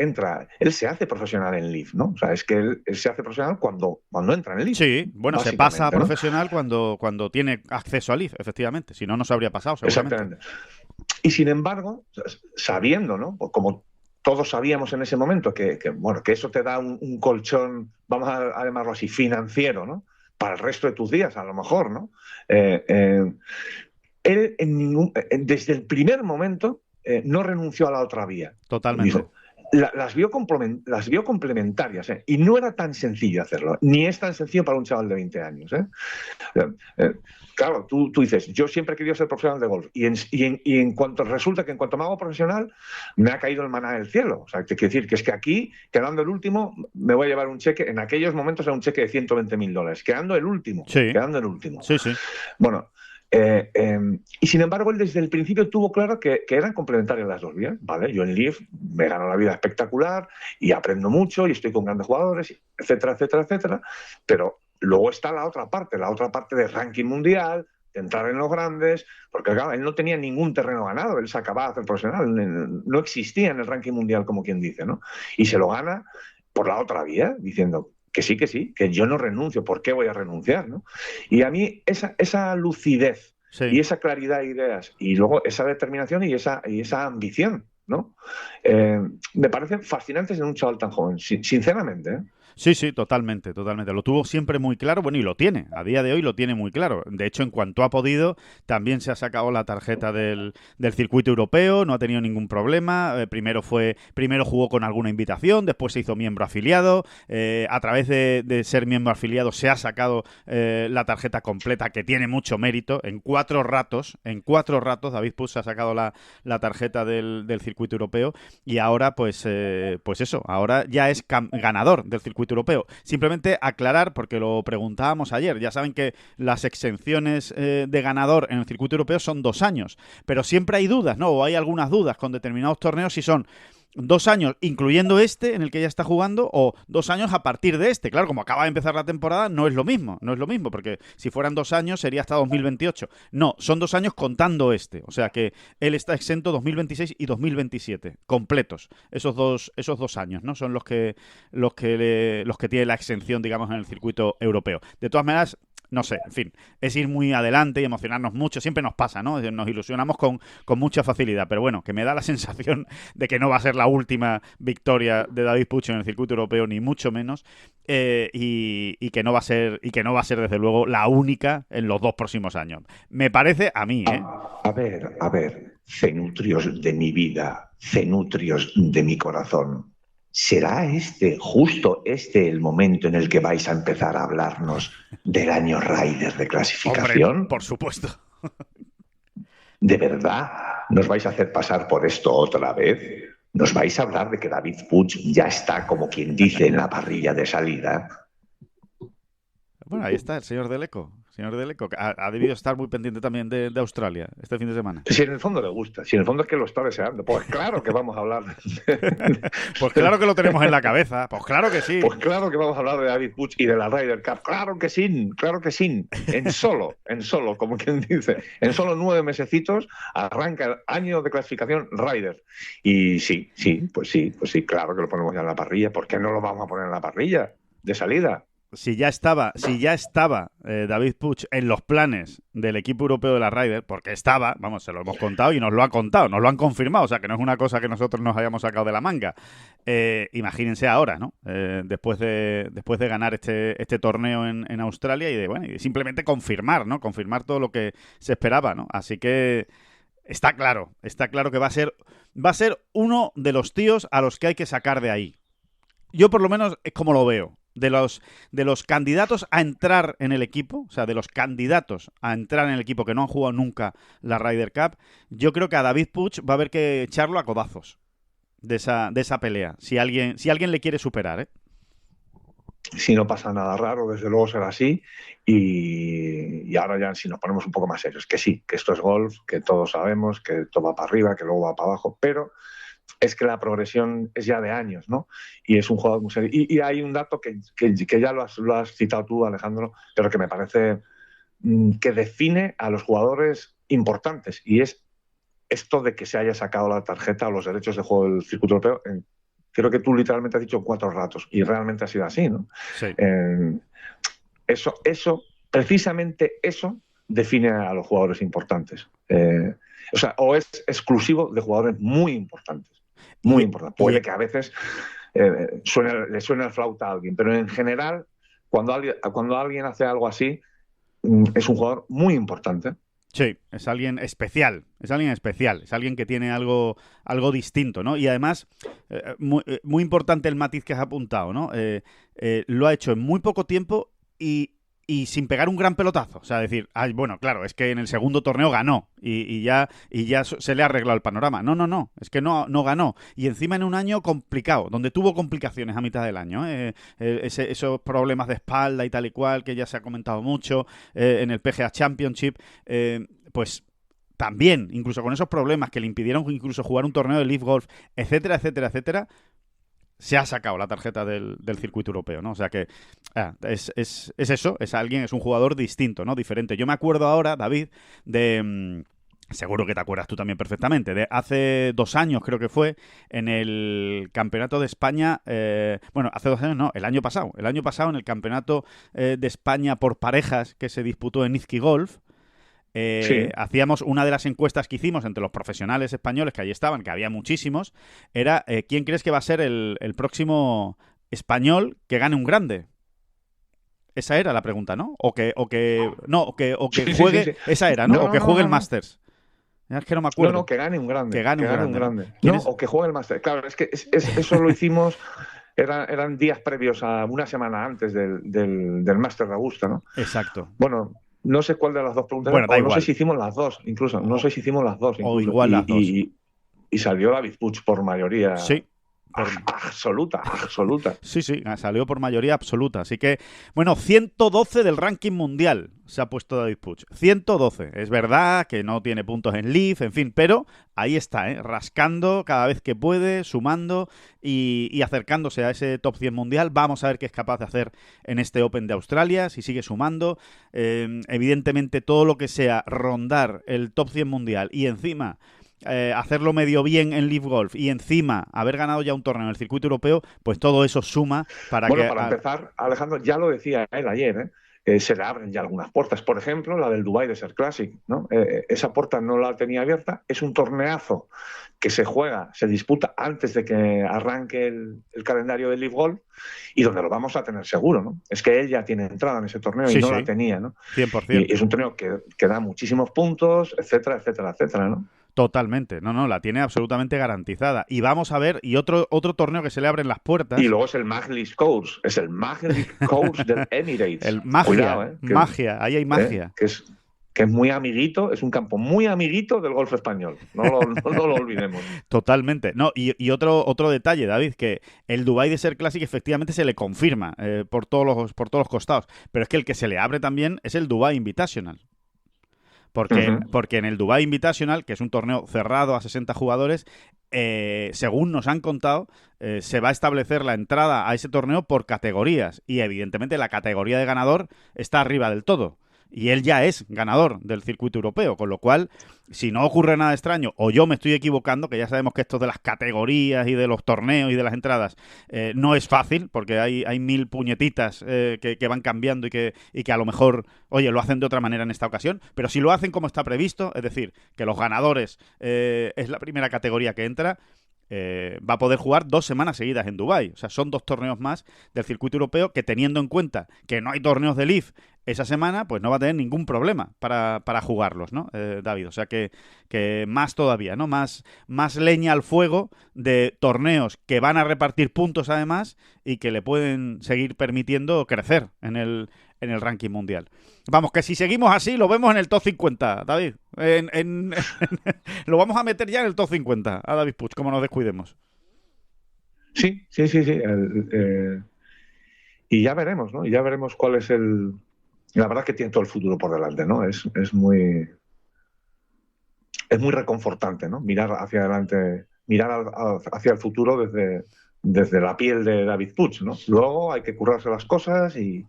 se hace profesional en Leaf, ¿no? O sea, es que él se hace profesional cuando entra en Leaf. Sí, bueno, se pasa a profesional, ¿no? cuando tiene acceso a Leaf, efectivamente. Si no, no se habría pasado, seguramente. Exactamente. Y sin embargo, sabiendo, ¿no? Como todos sabíamos en ese momento que eso te da un colchón, vamos a llamarlo así, financiero, ¿no? Para el resto de tus días, a lo mejor, ¿no? Él desde el primer momento no renunció a la otra vía. Totalmente. Dijo, las vio complementarias, y no era tan sencillo hacerlo, ni es tan sencillo para un chaval de 20 años. Claro, tú dices, yo siempre he querido ser profesional de golf, y en cuanto resulta que en cuanto me hago profesional, me ha caído el maná del cielo. O sea, te quiero decir que es que aquí, quedando el último, me voy a llevar un cheque, en aquellos momentos era un cheque de $120,000, quedando el último. Sí. Sí. Bueno, y sin embargo, él desde el principio tuvo claro que eran complementarias las dos vías, ¿vale? Yo en Leaf me gano la vida espectacular y aprendo mucho y estoy con grandes jugadores, etcétera, pero luego está la otra parte de ranking mundial, de entrar en los grandes, porque claro, él no tenía ningún terreno ganado, él se acababa de hacer profesional, no existía en el ranking mundial, como quien dice, ¿no? Y se lo gana por la otra vía, diciendo que sí, que yo no renuncio, ¿por qué voy a renunciar, ¿no? Y a mí esa lucidez, sí, y esa claridad de ideas, y luego esa determinación y esa ambición, ¿no? Me parecen fascinantes en un chaval tan joven, sinceramente, ¿eh? Sí, totalmente. Lo tuvo siempre muy claro, bueno, y lo tiene, a día de hoy lo tiene muy claro. De hecho, en cuanto ha podido, también se ha sacado la tarjeta del circuito europeo, no ha tenido ningún problema. Primero jugó con alguna invitación, después se hizo miembro afiliado. A través de ser miembro afiliado se ha sacado la tarjeta completa, que tiene mucho mérito. En cuatro ratos, David Puig se ha sacado la tarjeta del circuito europeo, y ahora, pues eso, ahora ya es ganador del circuito europeo. Simplemente aclarar, porque lo preguntábamos ayer, ya saben que las exenciones de ganador en el circuito europeo son 2 años, pero siempre hay dudas, ¿no? O hay algunas dudas con determinados torneos si son 2 años, incluyendo este en el que ya está jugando, o 2 años a partir de este. Claro, como acaba de empezar la temporada, no es lo mismo, porque si fueran 2 años sería hasta 2028. No, son 2 años contando este. O sea que él está exento 2026 y 2027, completos. Esos dos años, ¿no? Son los que tiene la exención, digamos, en el circuito europeo. De todas maneras, no sé, en fin, es ir muy adelante y emocionarnos mucho. Siempre nos pasa, ¿no? Nos ilusionamos con mucha facilidad, pero bueno, que me da la sensación de que no va a ser la última victoria de David Puig en el circuito europeo, ni mucho menos, y que no va a ser desde luego la única en los 2 próximos años. Me parece a mí, ¿eh? A ver, cenutrios de mi vida, cenutrios de mi corazón. ¿Será justo este el momento en el que vais a empezar a hablarnos del año Ryder de clasificación? Hombre, por supuesto. ¿De verdad nos vais a hacer pasar por esto otra vez? ¿Nos vais a hablar de que David Puig ya está, como quien dice, en la parrilla de salida? Bueno, ahí está el señor Deleco. Que ha debido estar muy pendiente también de Australia este fin de semana. Si en el fondo le gusta, si en el fondo es que lo está deseando, pues claro que vamos a hablar. Pues claro que lo tenemos en la cabeza, pues claro que sí. Pues claro que vamos a hablar de David Puig y de la Ryder Cup, claro que sí. En solo, como quien dice, en solo 9 mesecitos arranca el año de clasificación Ryder. Y sí, claro que lo ponemos ya en la parrilla. ¿Por qué no lo vamos a poner en la parrilla de salida? Si ya estaba David Puig en los planes del equipo europeo de la Ryder, porque estaba, vamos, se lo hemos contado y nos lo ha contado, nos lo han confirmado, o sea que no es una cosa que nosotros nos hayamos sacado de la manga. Imagínense ahora, ¿no? Después de ganar este torneo en Australia y simplemente confirmar, ¿no? Confirmar todo lo que se esperaba, ¿no? Así que está claro que va a ser uno de los tíos a los que hay que sacar de ahí. Yo por lo menos es como lo veo. De los candidatos a entrar en el equipo, o sea, de los candidatos a entrar en el equipo que no han jugado nunca la Ryder Cup, yo creo que a David Puig va a haber que echarlo a codazos de esa pelea, si alguien le quiere superar, ¿eh? Si no pasa nada raro, desde luego será así. Y ahora ya si nos ponemos un poco más serios, que sí, que esto es golf, que todos sabemos, que todo va para arriba, que luego va para abajo, pero es que la progresión es ya de años, ¿no? Y es un jugador muy serio. Y hay un dato que ya lo has citado tú, Alejandro, pero que me parece que define a los jugadores importantes, y es esto de que se haya sacado la tarjeta o los derechos de juego del circuito europeo. Creo que tú literalmente has dicho 4 ratos, y realmente ha sido así, ¿no? Sí. Precisamente eso define a los jugadores importantes. O es exclusivo de jugadores muy importantes. Muy importante. Puede que a veces le suene el flauta a alguien, pero en general, cuando alguien hace algo así, es un jugador muy importante. Sí, es alguien especial, es alguien que tiene algo distinto, ¿no? Y además, muy importante el matiz que has apuntado, ¿no? Lo ha hecho en muy poco tiempo y sin pegar un gran pelotazo. O sea, decir, bueno, claro, es que en el segundo torneo ganó y ya se le ha arreglado el panorama. No, es que no ganó. Y encima en un año complicado, donde tuvo complicaciones a mitad del año. Esos problemas de espalda y tal y cual, que ya se ha comentado mucho en el PGA Championship, pues también, incluso con esos problemas que le impidieron incluso jugar un torneo de Leaf Golf, etcétera, se ha sacado la tarjeta del circuito europeo, ¿no? O sea que es eso, es un jugador distinto, ¿no? Diferente. Yo me acuerdo ahora, David, seguro que te acuerdas tú también perfectamente, de hace 2 años creo que fue, en el Campeonato de España, hace 2 años no, el año pasado en el Campeonato de España por parejas que se disputó en Izqui Golf. Sí. Hacíamos una de las encuestas que hicimos entre los profesionales españoles que allí estaban, que había muchísimos, era ¿quién crees que va a ser el próximo español que gane un grande? Esa era la pregunta, ¿no? O que juegue, sí. Esa era, ¿no? O que juegue el Masters. Es que no me acuerdo. No, que gane un grande. Que gane un grande. O que juegue el Masters. Claro, es que eso lo hicimos. Eran días previos a una semana antes del Masters de Augusta, ¿no? Exacto. Bueno, no sé cuál de las dos preguntas. Bueno, no sé si hicimos las dos, O igual las dos. Y salió David Puig por mayoría. Sí. Absoluta. Sí, salió por mayoría absoluta. Así que, bueno, 112 del ranking mundial se ha puesto David Puig. 112. Es verdad que no tiene puntos en Leaf, en fin, pero ahí está, rascando cada vez que puede, sumando y acercándose a ese top 100 mundial. Vamos a ver qué es capaz de hacer en este Open de Australia, si sigue sumando. Evidentemente, todo lo que sea rondar el top 100 mundial y encima hacerlo medio bien en Leaf Golf y encima haber ganado ya un torneo en el circuito europeo, pues todo eso suma para que... Para empezar, Alejandro, ya lo decía él ayer, se le abren ya algunas puertas. Por ejemplo, la del Dubai Desert Classic, ¿no? Esa puerta no la tenía abierta. Es un torneazo que se disputa antes de que arranque el calendario del Leaf Golf y donde lo vamos a tener seguro, ¿no? Es que él ya tiene entrada en ese torneo y no la tenía, ¿no? 100%. Y es un torneo que da muchísimos puntos, etcétera, ¿no? Totalmente, no, la tiene absolutamente garantizada. Y vamos a ver, y otro torneo que se le abren las puertas. Y luego es el Majlis Course, del Emirates. El magia, cuidado, magia, ahí hay magia. Que es muy amiguito, es un campo muy amiguito del golf español. No lo olvidemos. Totalmente. No, y otro detalle, David, que el Dubai Desert Classic efectivamente se le confirma por todos los costados. Pero es que el que se le abre también es el Dubai Invitational. Porque en el Dubai Invitational, que es un torneo cerrado a 60 jugadores, según nos han contado, se va a establecer la entrada a ese torneo por categorías. Y evidentemente la categoría de ganador está arriba del todo. Y él ya es ganador del circuito europeo, con lo cual, si no ocurre nada extraño, o yo me estoy equivocando, que ya sabemos que esto de las categorías y de los torneos y de las entradas no es fácil, porque hay 1000 puñetitas que van cambiando y que a lo mejor, oye, lo hacen de otra manera en esta ocasión, pero si lo hacen como está previsto, es decir, que los ganadores es la primera categoría que entra, va a poder jugar 2 semanas seguidas en Dubái. O sea, son 2 torneos más del circuito europeo que, teniendo en cuenta que no hay torneos de Leaf esa semana, pues no va a tener ningún problema para jugarlos, ¿no, David? O sea que más todavía, ¿no? Más leña al fuego de torneos que van a repartir puntos además y que le pueden seguir permitiendo crecer en el ranking mundial. Vamos, que si seguimos así, lo vemos en el top 50, David. Lo vamos a meter ya en el top 50 a David Puig, como nos descuidemos. Sí. Y ya veremos, ¿no? Ya veremos cuál es La verdad que tiene todo el futuro por delante, ¿no? Es muy reconfortante, ¿no? Mirar hacia adelante, hacia el futuro desde la piel de David Puig, ¿no? Luego hay que currarse las cosas y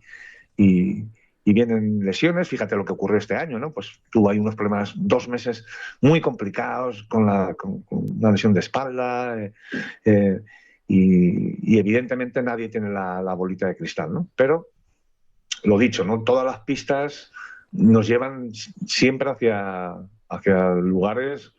vienen lesiones. Fíjate lo que ocurrió este año, ¿no? Pues tuvo ahí unos problemas, 2 meses muy complicados con una lesión de espalda y evidentemente nadie tiene la bolita de cristal, ¿no? Pero lo dicho, ¿no? Todas las pistas nos llevan siempre hacia lugares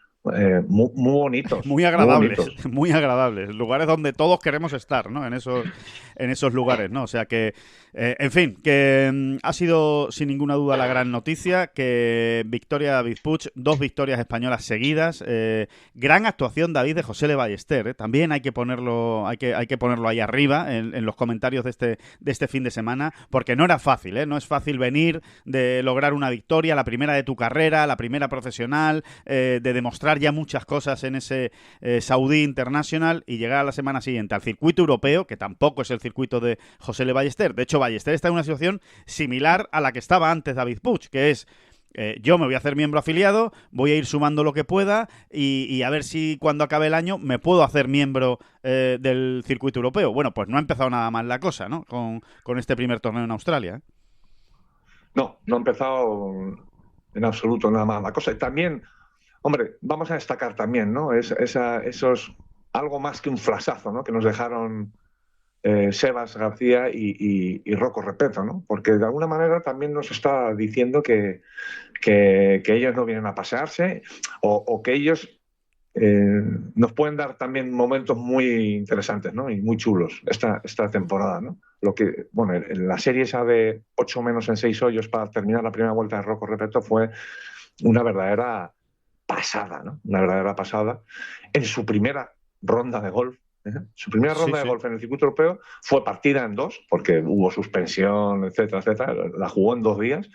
muy bonitos. Muy agradables. Lugares donde todos queremos estar, ¿no? En esos lugares, ¿no? O sea que, en fin, que ha sido sin ninguna duda la gran noticia, que victoria de David Puig, 2 victorias españolas seguidas, gran actuación, David, de José Le Ballester, también hay que ponerlo ahí arriba en los comentarios de este fin de semana, porque no era fácil, no es fácil venir de lograr una victoria, la primera de tu carrera, la primera profesional, de demostrar ya muchas cosas en ese Saudí International y llegar a la semana siguiente al circuito europeo, que tampoco es el circuito de José Le Ballester. De hecho, Ballester está en una situación similar a la que estaba antes David Puig, que es yo me voy a hacer miembro afiliado, voy a ir sumando lo que pueda y a ver si cuando acabe el año me puedo hacer miembro del circuito europeo. Bueno, pues no ha empezado nada mal la cosa, ¿no? Con este primer torneo en Australia. No ha empezado en absoluto nada mal la cosa. Y también, hombre, vamos a destacar también, ¿no? Esos algo más que un flashazo, ¿no? Que nos dejaron Sebas García y Rocco Repeto, ¿no? Porque de alguna manera también nos está diciendo que ellos no vienen a pasearse o que ellos nos pueden dar también momentos muy interesantes, ¿no? Y muy chulos esta temporada, ¿no? La serie esa de 8 menos en 6 hoyos para terminar la primera vuelta de Rocco Repeto fue una verdadera pasada, ¿no? Una verdadera pasada en su primera ronda de golf. Su primera ronda de golf en el circuito europeo fue partida en 2, porque hubo suspensión, etcétera. La jugó en 2 días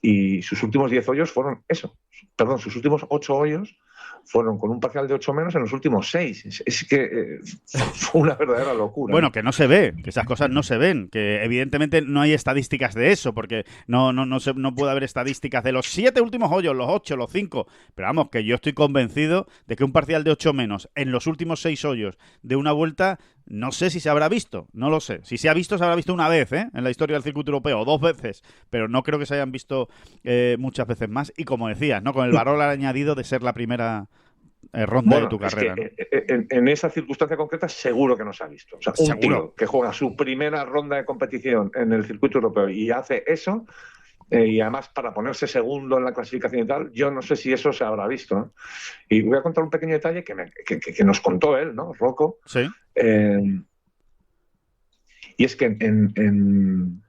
y sus últimos 10 hoyos fueron eso. Perdón, sus últimos 8 hoyos fueron con un parcial de 8 menos en los últimos 6. Es que fue una verdadera locura. Bueno, que no se ve, que esas cosas no se ven, que evidentemente no hay estadísticas de eso, porque no puede haber estadísticas de los 7 últimos hoyos, los 8, los 5, pero vamos, que yo estoy convencido de que un parcial de 8 menos en los últimos 6 hoyos de una vuelta, no sé si se habrá visto, no lo sé. Si se ha visto, se habrá visto una vez, en la historia del circuito europeo, o 2 veces, pero no creo que se hayan visto muchas veces más. Y como decías, ¿no? Con el valor añadido de ser la primera ronda de tu carrera. Es que, en esa circunstancia concreta seguro que no se ha visto. O sea, un tío que juega su primera ronda de competición en el circuito europeo y hace eso, y además para ponerse segundo en la clasificación y tal, yo no sé si eso se habrá visto, ¿no? Y voy a contar un pequeño detalle que nos contó él, ¿no? Rocco. Sí. Y es que en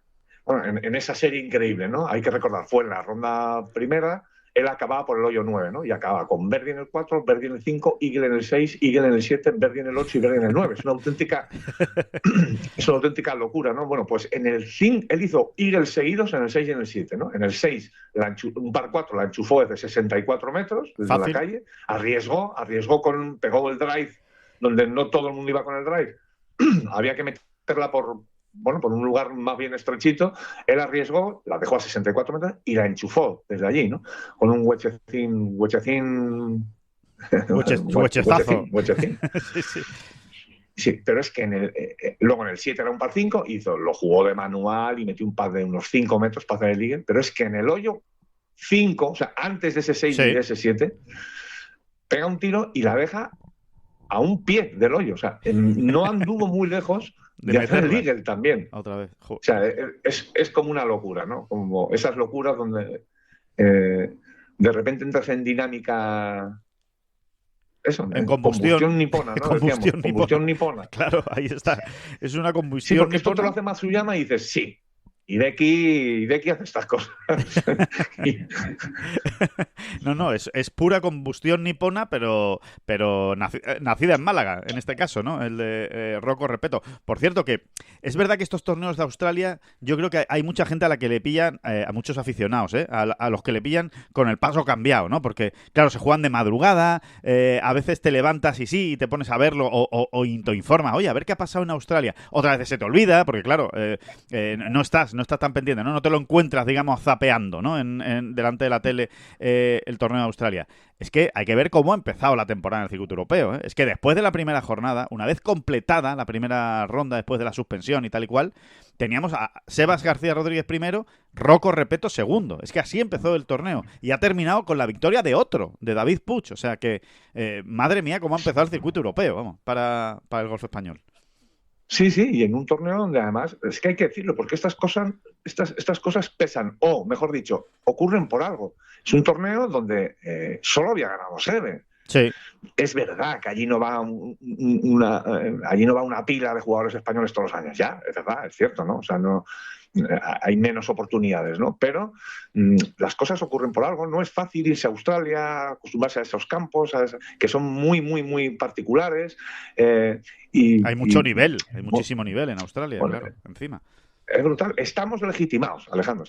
esa serie increíble, ¿no? Hay que recordar, fue en la ronda primera, él acababa por el hoyo 9, ¿no? Y acababa con Verdi en el 4, Verdi en el 5, Eagle en el 6, Eagle en el 7, Verdi en el 8 y Verdi en el 9. Es una auténtica locura, ¿no? Bueno, pues en el 5 él hizo Eagle seguidos en el 6 y en el 7, ¿no? En el 6, un par 4 la enchufó desde 64 metros, desde la calle, arriesgó, pegó el drive, donde no todo el mundo iba con el drive. Había que meterla por un lugar más bien estrechito. Él arriesgó, la dejó a 64 metros y la enchufó desde allí, ¿no? Con un huechecín. Huechezazo. Sí, pero es que luego en el 7 era un par 5, lo jugó de manual y metió un par de unos 5 metros para hacer el eagle, pero es que en el hoyo 5, o sea, antes de ese 6 y de ese 7, pega un tiro y la deja a un pie del hoyo. O sea, no anduvo muy lejos de hacer el eagle también. Otra vez. O sea, es como una locura, ¿no? Como esas locuras donde de repente entras en dinámica. Eso, en combustión nipona, ¿no? Combustión nipona. Claro, ahí está. Es una combustión. Sí, porque nipona. Esto te lo hace Matsuyama y dices, sí. Hideki hace estas cosas. No, es pura combustión nipona, pero nacida en Málaga, en este caso, ¿no? El de Rocco Repetto. Por cierto, que es verdad que estos torneos de Australia, yo creo que hay mucha gente a la que le pillan, a muchos aficionados, a los que le pillan con el paso cambiado, ¿no? Porque, claro, se juegan de madrugada, a veces te levantas y te pones a verlo o te informas, oye, a ver qué ha pasado en Australia. Otras veces se te olvida, porque, claro, no estás tan pendiente, ¿no? No te lo encuentras, digamos, zapeando, ¿no? En delante de la tele el torneo de Australia. Es que hay que ver cómo ha empezado la temporada en el circuito europeo, ¿eh? Es que después de la primera jornada, una vez completada la primera ronda después de la suspensión y tal y cual, teníamos a Sebas García Rodríguez primero, Rocco Repetto segundo. Es que así empezó el torneo y ha terminado con la victoria de otro, de David Puig. O sea que, madre mía, cómo ha empezado el circuito europeo, vamos, para el golf español. Sí, y en un torneo donde además, es que hay que decirlo, porque estas cosas pesan, o mejor dicho, ocurren por algo. Es un torneo donde solo había ganado Seve. Sí. Es verdad que allí no va una pila de jugadores españoles todos los años, ya, es verdad, es cierto, ¿no? O sea, no hay menos oportunidades, ¿no? Pero las cosas ocurren por algo. No es fácil irse a Australia, acostumbrarse a esos campos, que son muy, muy, muy particulares. Hay muchísimo nivel en Australia, bueno, claro, encima. Es brutal. Estamos legitimados, Alejandro,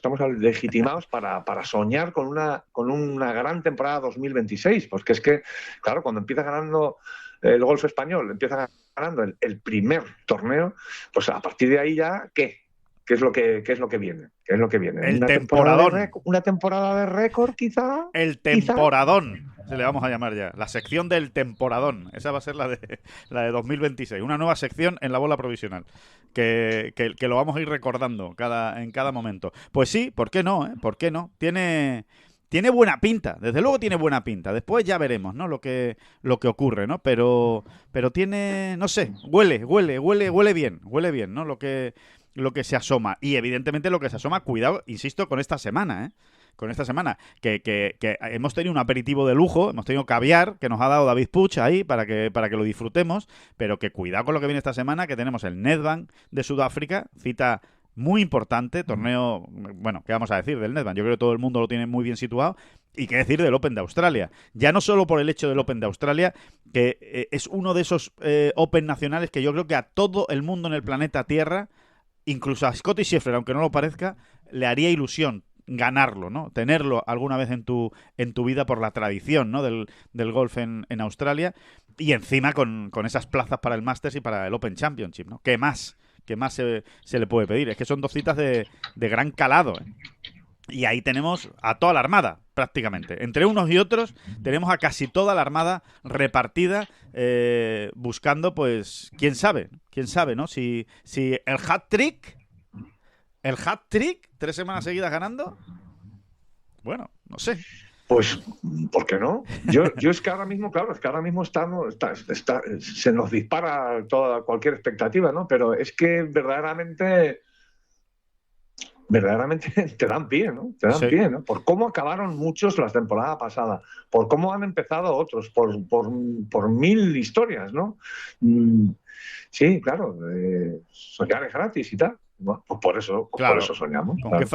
para soñar con una gran temporada 2026, porque es que, claro, cuando empieza ganando el golf español, empieza ganando el primer torneo, pues a partir de ahí ya, ¿qué es lo que viene? ¿Qué es lo que viene? El temporadón. Una temporada de récord, quizá. El temporadón. Se le vamos a llamar ya. La sección del temporadón. Esa va a ser la de 2026. Una nueva sección en la bola provisional. Que lo vamos a ir recordando en cada momento. Pues sí, ¿por qué no? ¿Por qué no? Tiene buena pinta. Desde luego tiene buena pinta. Después ya veremos, ¿no? Lo que ocurre, ¿no? Pero tiene, no sé, huele bien. Huele bien, ¿no? Lo que se asoma. Y evidentemente lo que se asoma, cuidado, insisto, con esta semana, con esta semana, que hemos tenido un aperitivo de lujo, hemos tenido caviar que nos ha dado David Puig ahí para que lo disfrutemos, pero que cuidado con lo que viene esta semana, que tenemos el Nedbank de Sudáfrica, cita muy importante, torneo, bueno, ¿qué vamos a decir del Nedbank? Yo creo que todo el mundo lo tiene muy bien situado. Y qué decir del Open de Australia. Ya no solo por el hecho del Open de Australia, que es uno de esos Open nacionales que yo creo que a todo el mundo en el planeta Tierra, incluso a Scottie Scheffler, aunque no lo parezca, le haría ilusión ganarlo, ¿no? Tenerlo alguna vez en tu vida por la tradición, ¿no? del golf en Australia, y encima con esas plazas para el Masters y para el Open Championship, ¿no? ¿Qué más se le puede pedir? Es que son 2 citas de gran calado, ¿eh? Y ahí tenemos a toda la armada, prácticamente. Entre unos y otros tenemos a casi toda la armada repartida, buscando, pues, quién sabe, ¿no? Si el hat-trick, 3 semanas seguidas ganando, bueno, no sé. Pues, ¿por qué no? Yo es que ahora mismo, claro, se nos dispara cualquier expectativa, ¿no? Pero es que verdaderamente te dan pie, ¿no? Te dan pie, ¿no? Por cómo acabaron muchos la temporada pasada, por cómo han empezado otros, por mil historias, ¿no? Sí, claro, soñar es gratis y tal. Bueno, pues por eso soñamos. Con claro,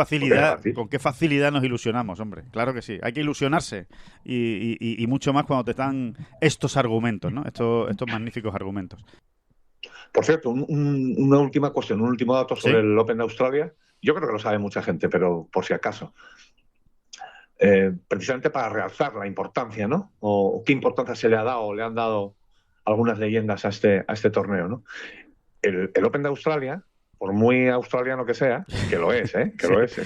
qué facilidad nos ilusionamos, hombre. Claro que sí. Hay que ilusionarse y mucho más cuando te dan estos argumentos, ¿no? Estos magníficos argumentos. Por cierto, una última cuestión, un último dato sobre el Open de Australia. Yo creo que lo sabe mucha gente, pero por si acaso. Precisamente para realzar la importancia, ¿no? O qué importancia se le ha dado o le han dado algunas leyendas a este torneo, ¿no? El Open de Australia, por muy australiano que sea, que lo es, ¿eh? Que lo es.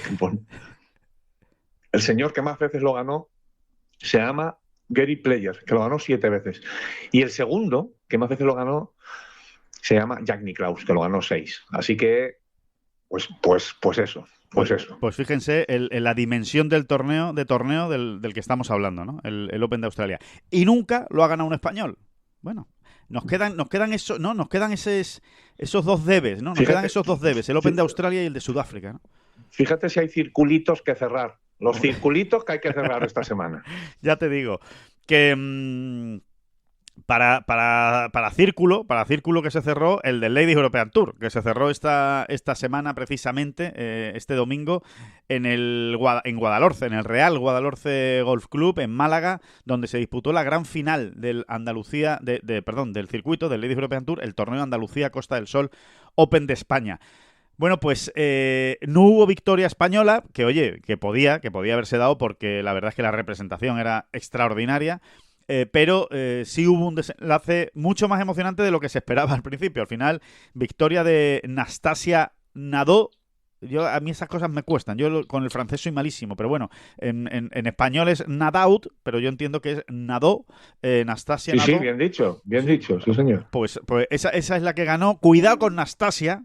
El señor que más veces lo ganó se llama Gary Player, que lo ganó 7 veces. Y el segundo, que más veces lo ganó, se llama Jack Nicklaus, que lo ganó 6. Así que Pues eso. Pues fíjense en la dimensión del torneo del que estamos hablando, ¿no? El Open de Australia. Y nunca lo ha ganado un español. Bueno, nos quedan esos 2 debes, ¿no? Quedan esos 2 debes, el Open de Australia y el de Sudáfrica, ¿no? Fíjate si hay circulitos que cerrar. Los circulitos que hay que cerrar esta semana. Ya te digo que para círculo que se cerró, el del Ladies European Tour, que se cerró esta semana precisamente, este domingo, en Guadalhorce, en el Real Guadalhorce Golf Club, en Málaga, donde se disputó la gran final del del circuito del Ladies European Tour, el torneo Andalucía Costa del Sol Open de España. Bueno, pues no hubo victoria española, que podía haberse dado, porque la verdad es que la representación era extraordinaria. Pero sí hubo un desenlace mucho más emocionante de lo que se esperaba al principio. Al final, victoria de Nastasia Nadó. A mí esas cosas me cuestan. Yo con el francés soy malísimo, pero bueno, en español es Nadaut, pero yo entiendo que es Nadó, Nastasia Nadó. Sí, bien dicho, sí señor. Pues esa es la que ganó. Cuidado con Nastasia,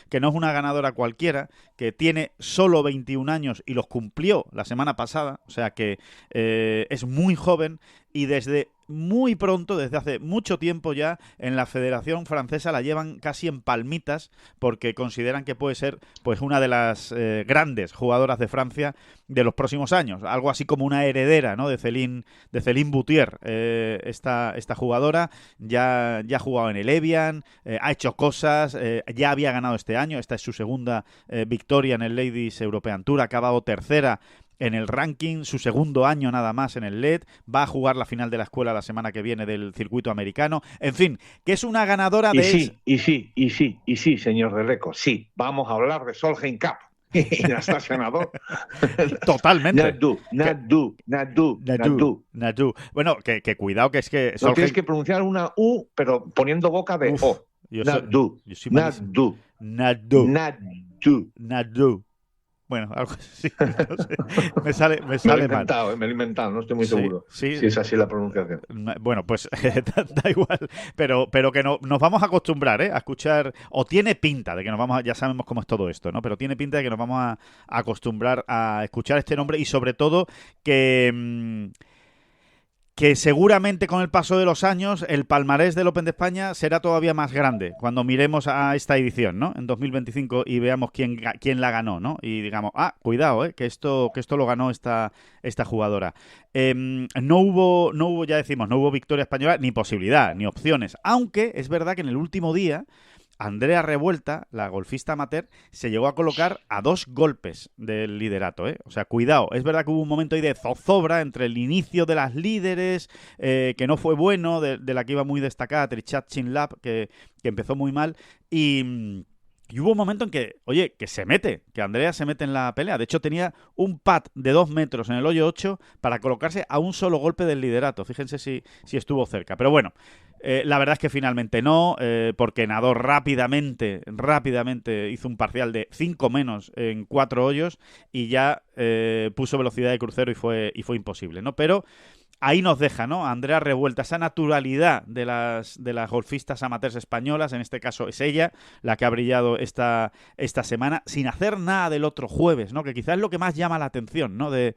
que no es una ganadora cualquiera, que tiene solo 21 años y los cumplió la semana pasada, o sea que es muy joven, y desde muy pronto, desde hace mucho tiempo ya, en la Federación Francesa la llevan casi en palmitas, porque consideran que puede ser pues una de las grandes jugadoras de Francia de los próximos años, algo así como una heredera, ¿no? de Céline Boutier. Esta jugadora ya ha jugado en el Evian, ha hecho cosas, ya había ganado este año, esta es su segunda victoria en el Ladies European Tour, ha acabado tercera en el ranking, su segundo año nada más en el LED, va a jugar la final de la escuela la semana que viene del circuito americano, en fin, que es una ganadora de... Y sí, señor Releco, sí, vamos a hablar de Solheim Cup. Y Nastasia Nadó. Totalmente. Nadó. Bueno, que cuidado, que es que... No tienes que pronunciar una U, pero poniendo boca de O. Nadó. Bueno, algo así, no sé. Me sale me lo he inventado, no estoy muy seguro si es así la pronunciación. Bueno, pues da igual, pero que nos vamos a acostumbrar a escuchar, o tiene pinta de que ya sabemos cómo es todo esto, ¿no? Pero tiene pinta de que nos vamos a acostumbrar a escuchar este nombre, y sobre todo que seguramente con el paso de los años el palmarés del Open de España será todavía más grande cuando miremos a esta edición, ¿no? En 2025, y veamos quién la ganó, ¿no? Y digamos, cuidado, que esto lo ganó esta jugadora. No hubo, ya decimos, no hubo victoria española, ni posibilidad, ni opciones. Aunque es verdad que en el último día Andrea Revuelta, la golfista amateur, se llegó a colocar a 2 golpes del liderato, O sea, cuidado. Es verdad que hubo un momento ahí de zozobra entre el inicio de las líderes, que no fue bueno, de la que iba muy destacada, Trichat Chinlap, que empezó muy mal, y Y hubo un momento en que, oye, que Andrea se mete en la pelea. De hecho, tenía un pad de 2 metros en el hoyo 8 para colocarse a un solo golpe del liderato. Fíjense si estuvo cerca. Pero bueno, la verdad es que finalmente no, porque nadó rápidamente, hizo un parcial de 5 menos en 4 hoyos y ya puso velocidad de crucero y fue imposible, ¿no? Pero ahí nos deja, ¿no? Andrea Revuelta, esa naturalidad de las golfistas amateurs españolas, en este caso es ella la que ha brillado esta semana, sin hacer nada del otro jueves, ¿no? Que quizás es lo que más llama la atención, ¿no? De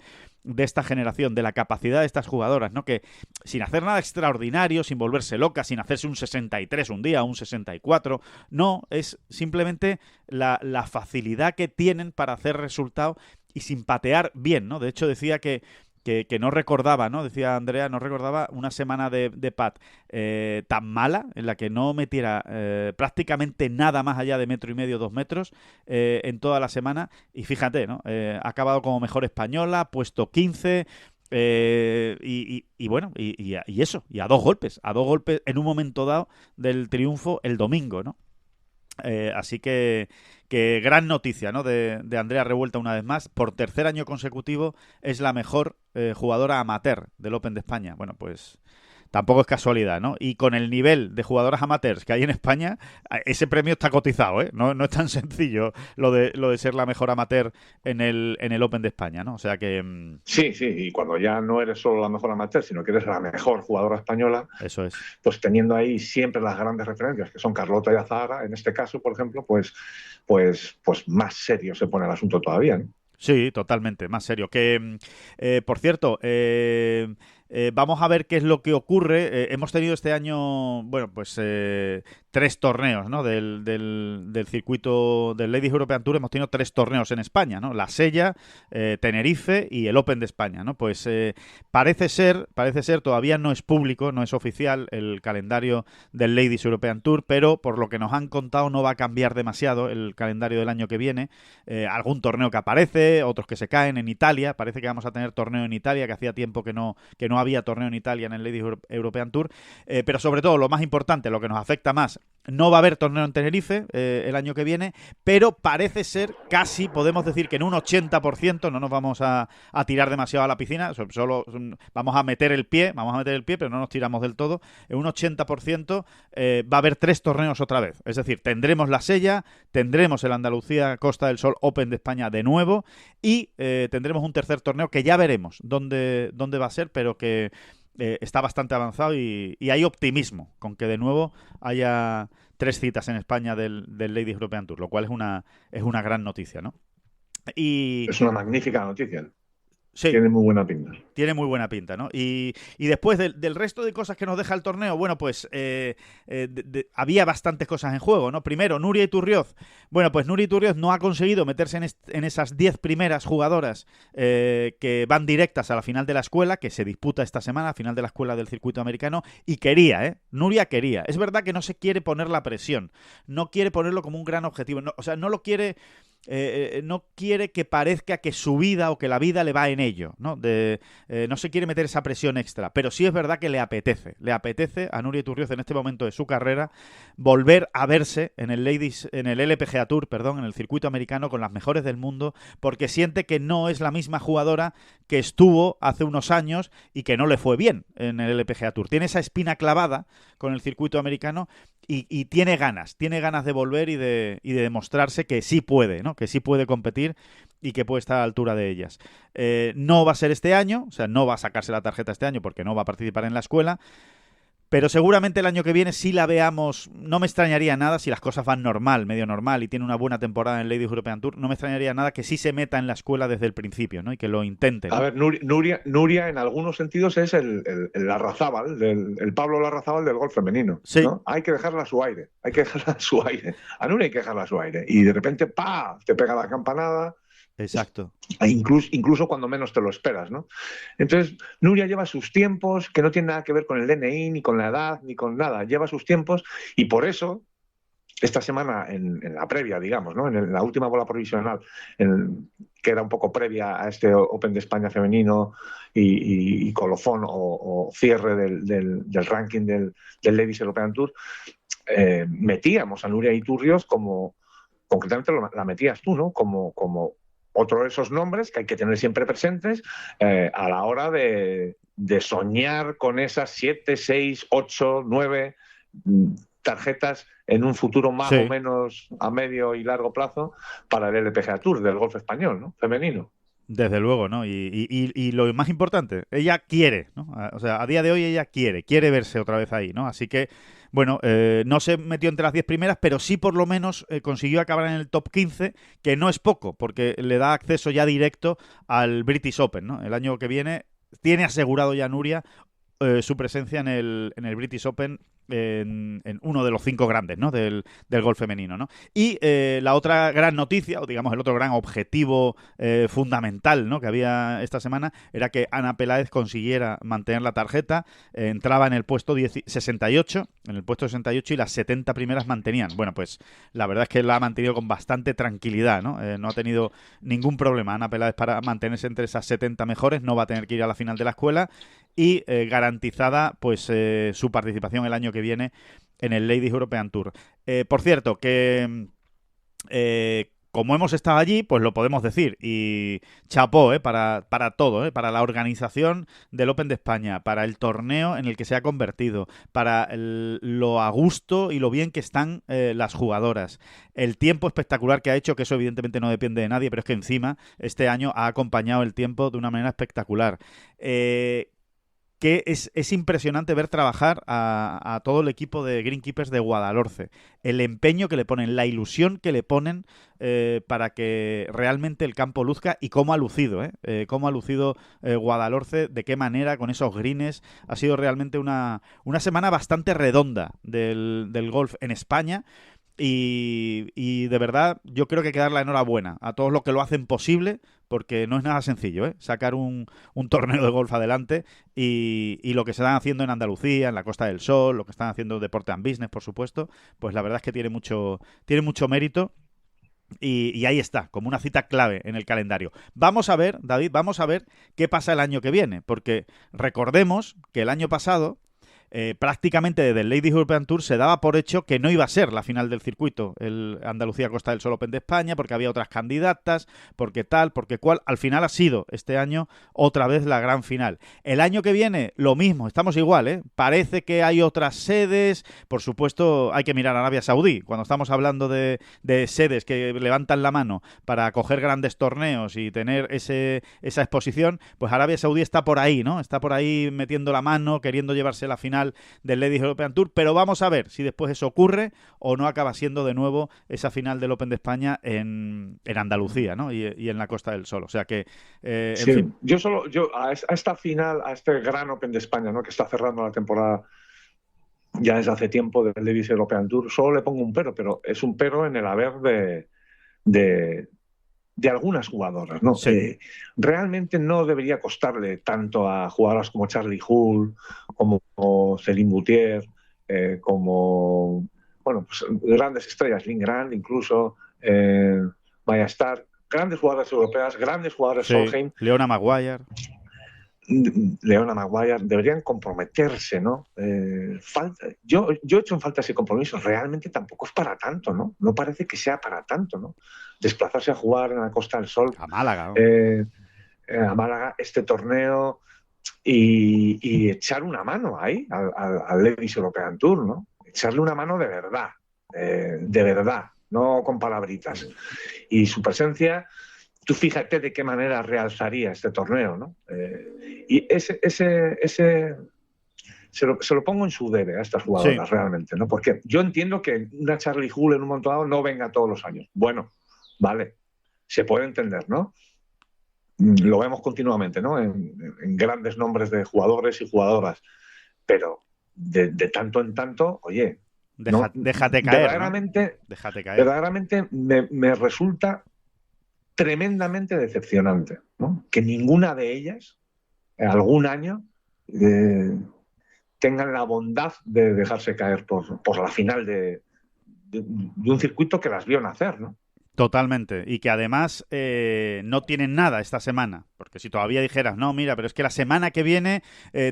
esta generación, de la capacidad de estas jugadoras, ¿no? Que sin hacer nada extraordinario, sin volverse loca, sin hacerse un 63 un día, un 64, no, es simplemente la facilidad que tienen para hacer resultado y sin patear bien, ¿no? De hecho, decía que no recordaba, ¿no? Decía Andrea, no recordaba una semana de pat tan mala, en la que no metiera prácticamente nada más allá de 1,5 metros, 2 metros en toda la semana. Y fíjate, ¿no? Ha acabado como mejor española, puesto 15. Y bueno, y eso, y a dos golpes en un momento dado del triunfo el domingo, ¿no? Así que gran noticia, ¿no? de Andrea Revuelta una vez más. Por tercer año consecutivo es la mejor jugadora amateur del Open de España. Bueno, pues tampoco es casualidad, ¿no? Y con el nivel de jugadoras amateurs que hay en España, ese premio está cotizado, ¿eh? No es tan sencillo lo de ser la mejor amateur en el Open de España, ¿no? O sea que... Sí, y cuando ya no eres solo la mejor amateur, sino que eres la mejor jugadora española, eso es. Pues teniendo ahí siempre las grandes referencias, que son Carlota y Azahara, en este caso, por ejemplo, pues más serio se pone el asunto todavía, ¿no? Sí, totalmente, más serio. Que, por cierto, vamos a ver qué es lo que ocurre. Hemos tenido este año, bueno, pues 3 torneos, ¿no? Del circuito del Ladies European Tour. Hemos tenido 3 torneos en España, ¿no? La Sella, Tenerife y el Open de España, ¿no? Pues parece ser, todavía no es público, no es oficial el calendario del Ladies European Tour, pero por lo que nos han contado no va a cambiar demasiado el calendario del año que viene. Algún torneo que aparece, otros que se caen en Italia. Parece que vamos a tener torneo en Italia, que hacía tiempo que no había torneo en Italia en el Ladies European Tour. Pero sobre todo, lo más importante, lo que nos afecta más, no va a haber torneo en Tenerife el año que viene, pero parece ser, casi podemos decir que en un 80%, no nos vamos a tirar demasiado a la piscina, solo vamos a meter el pie, pero no nos tiramos del todo. En un 80% va a haber 3 torneos otra vez. Es decir, tendremos la Sella, tendremos el Andalucía Costa del Sol Open de España de nuevo y tendremos un tercer torneo que ya veremos dónde va a ser, pero que está bastante avanzado y hay optimismo con que de nuevo haya 3 citas en España del Ladies European Tour, lo cual es una gran noticia, ¿no? Es una magnífica noticia. Sí, tiene muy buena pinta. Tiene muy buena pinta, ¿no? Y después del resto de cosas que nos deja el torneo, bueno, pues había bastantes cosas en juego, ¿no? Primero, Nuria Iturrioz. Bueno, pues Nuria Iturrioz no ha conseguido meterse en esas 10 primeras jugadoras que van directas a la final de la escuela, que se disputa esta semana, a final de la escuela del circuito americano, y quería, Nuria quería. Es verdad que no se quiere poner la presión, no quiere ponerlo como un gran objetivo, no, o sea, no lo quiere... no quiere que parezca que su vida o que la vida le va en ello, ¿no? No se quiere meter esa presión extra, pero sí es verdad que le apetece a Nuria Iturrioz en este momento de su carrera volver a verse en el LPGA Tour, en el circuito americano con las mejores del mundo, porque siente que no es la misma jugadora que estuvo hace unos años y que no le fue bien en el LPGA Tour. Tiene esa espina clavada con el circuito americano y tiene ganas de volver y de demostrarse que sí puede, ¿no? Que sí puede competir y que puede estar a la altura de ellas. No va a ser este año, o sea, no va a sacarse la tarjeta este año porque no va a participar en la escuela, pero seguramente el año que viene sí la veamos. No me extrañaría nada si las cosas van medio normal y tiene una buena temporada en el Ladies European Tour, no me extrañaría nada que sí se meta en la escuela desde el principio, ¿no? Y que lo intente, ¿no? A ver, Nuria en algunos sentidos es el Larrazábal, el Pablo Larrazábal del golf femenino, sí. ¿no? Hay que dejarla a su aire. A Nuria hay que dejarla a su aire. Y de repente, ¡pah!, te pega la campanada. Exacto. Incluso cuando menos te lo esperas, ¿no? Entonces, Nuria lleva sus tiempos, que no tiene nada que ver con el DNI, ni con la edad, ni con nada. Lleva sus tiempos y por eso, esta semana, en la previa, digamos, ¿no? En la última bola provisional, que era un poco previa a este Open de España femenino y colofón o cierre del ranking del Ladies European Tour, metíamos a Nuria Iturrioz como concretamente la metías tú, ¿no? Como otro de esos nombres que hay que tener siempre presentes a la hora de soñar con esas 7, 6, 8, 9 tarjetas en un futuro más Sí. o menos a medio y largo plazo para el LPGA Tour del golf español, ¿no? Femenino. Desde luego, ¿no? Y lo más importante, ella quiere, ¿no? O sea, a día de hoy ella quiere verse otra vez ahí, ¿no? Así que, bueno, no se metió entre las 10 primeras, pero sí por lo menos consiguió acabar en el top 15, que no es poco, porque le da acceso ya directo al British Open, ¿no? El año que viene tiene asegurado ya Nuria su presencia en el British Open en uno de los 5 grandes, ¿no? del golf femenino, ¿no? Y la otra gran noticia, o digamos el otro gran objetivo fundamental, ¿no? que había esta semana, era que Ana Peláez consiguiera mantener la tarjeta, entraba en el puesto 68, en el puesto 68 y las 70 primeras mantenían. Bueno, pues la verdad es que la ha mantenido con bastante tranquilidad, ¿no? No ha tenido ningún problema Ana Peláez para mantenerse entre esas 70 mejores, no va a tener que ir a la final de la escuela y garantizada pues su participación el año que viene en el Ladies European Tour. Por cierto, que como hemos estado allí, pues lo podemos decir. Y chapó para todo, para la organización del Open de España, para el torneo en el que se ha convertido, para lo a gusto y lo bien que están las jugadoras. El tiempo espectacular que ha hecho, que eso evidentemente no depende de nadie, pero es que encima este año ha acompañado el tiempo de una manera espectacular. Que es impresionante ver trabajar a todo el equipo de Greenkeepers de Guadalhorce. El empeño que le ponen, la ilusión que le ponen para que realmente el campo luzca y cómo ha lucido, cómo ha lucido Guadalhorce, de qué manera, con esos greens. Ha sido realmente una semana bastante redonda del golf en España. Y de verdad yo creo que hay que dar la enhorabuena a todos los que lo hacen posible, porque no es nada sencillo, sacar un torneo de golf adelante y lo que se están haciendo en Andalucía, en la Costa del Sol, lo que están haciendo Deporte and Business, por supuesto, pues la verdad es que tiene mucho mérito. Y ahí está, como una cita clave en el calendario. Vamos a ver, David, qué pasa el año que viene, porque recordemos que el año pasado prácticamente desde el Ladies European Tour se daba por hecho que no iba a ser la final del circuito, el Andalucía Costa del Sol Open de España, porque había otras candidatas, porque tal, porque cual. Al final ha sido este año otra vez la gran final. El año que viene, lo mismo, estamos igual, parece que hay otras sedes, por supuesto hay que mirar a Arabia Saudí, cuando estamos hablando de sedes que levantan la mano para coger grandes torneos y tener esa exposición, pues Arabia Saudí está por ahí, ¿no? Está por ahí metiendo la mano, queriendo llevarse la final del Ladies European Tour, pero vamos a ver si después eso ocurre o no acaba siendo de nuevo esa final del Open de España en Andalucía, ¿no? Y en la Costa del Sol. O sea que, en Sí, fin. yo a esta final, a este gran Open de España, ¿no? que está cerrando la temporada ya desde hace tiempo del Ladies European Tour, solo le pongo un pero es un pero en el haber de algunas jugadoras, ¿no? Sí. Realmente no debería costarle tanto a jugadoras como Charlie Hull, como Céline Boutier, como bueno, pues, grandes estrellas, Lynn Grant incluso, Maya Stark, grandes jugadoras europeas, grandes jugadoras Solheim. Leona Maguire. Leona Maguire, deberían comprometerse, ¿no? Yo he hecho en falta ese compromiso. Realmente tampoco es para tanto, ¿no? No parece que sea para tanto, ¿no? Desplazarse a jugar en la Costa del Sol. A Málaga. A Málaga, este torneo y echar una mano ahí al Ladies European Tour, ¿no? Echarle una mano de verdad, no con palabritas. Y su presencia, tú fíjate de qué manera realzaría este torneo, ¿no? Y se lo pongo en su debe a estas jugadoras, sí, realmente, ¿no? Porque yo entiendo que una Charlie Hull en un momento dado no venga todos los años. Bueno, vale, se puede entender, ¿no? Lo vemos continuamente, ¿no? En grandes nombres de jugadores y jugadoras. Pero de tanto en tanto, oye, déjate caer. Verdaderamente, ¿no? Déjate caer. Verdaderamente me resulta tremendamente decepcionante, ¿no? Que ninguna de ellas algún año tengan la bondad de dejarse caer por la final de un circuito que las vio nacer, ¿no? Totalmente. Y que además no tienen nada esta semana. Porque si todavía dijeras, no, mira, pero es que la semana que viene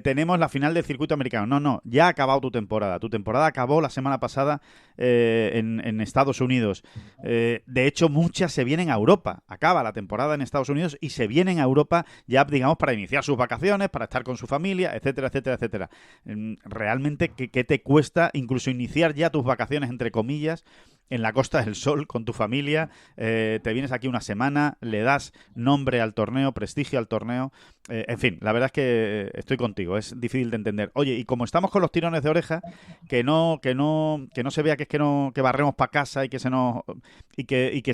tenemos la final del circuito americano. No, no, ya ha acabado tu temporada. Tu temporada acabó la semana pasada en Estados Unidos. De hecho, muchas se vienen a Europa. Acaba la temporada en Estados Unidos y se vienen a Europa ya, digamos, para iniciar sus vacaciones, para estar con su familia, etcétera, etcétera, etcétera. Realmente, ¿qué te cuesta incluso iniciar ya tus vacaciones, entre comillas, en la Costa del Sol con tu familia? Te vienes aquí una semana, le das nombre al torneo, prestigio al torneo. En fin, la verdad es que estoy contigo, es difícil de entender. Oye, y como estamos con los tirones de oreja, que no se vea que barremos para casa y que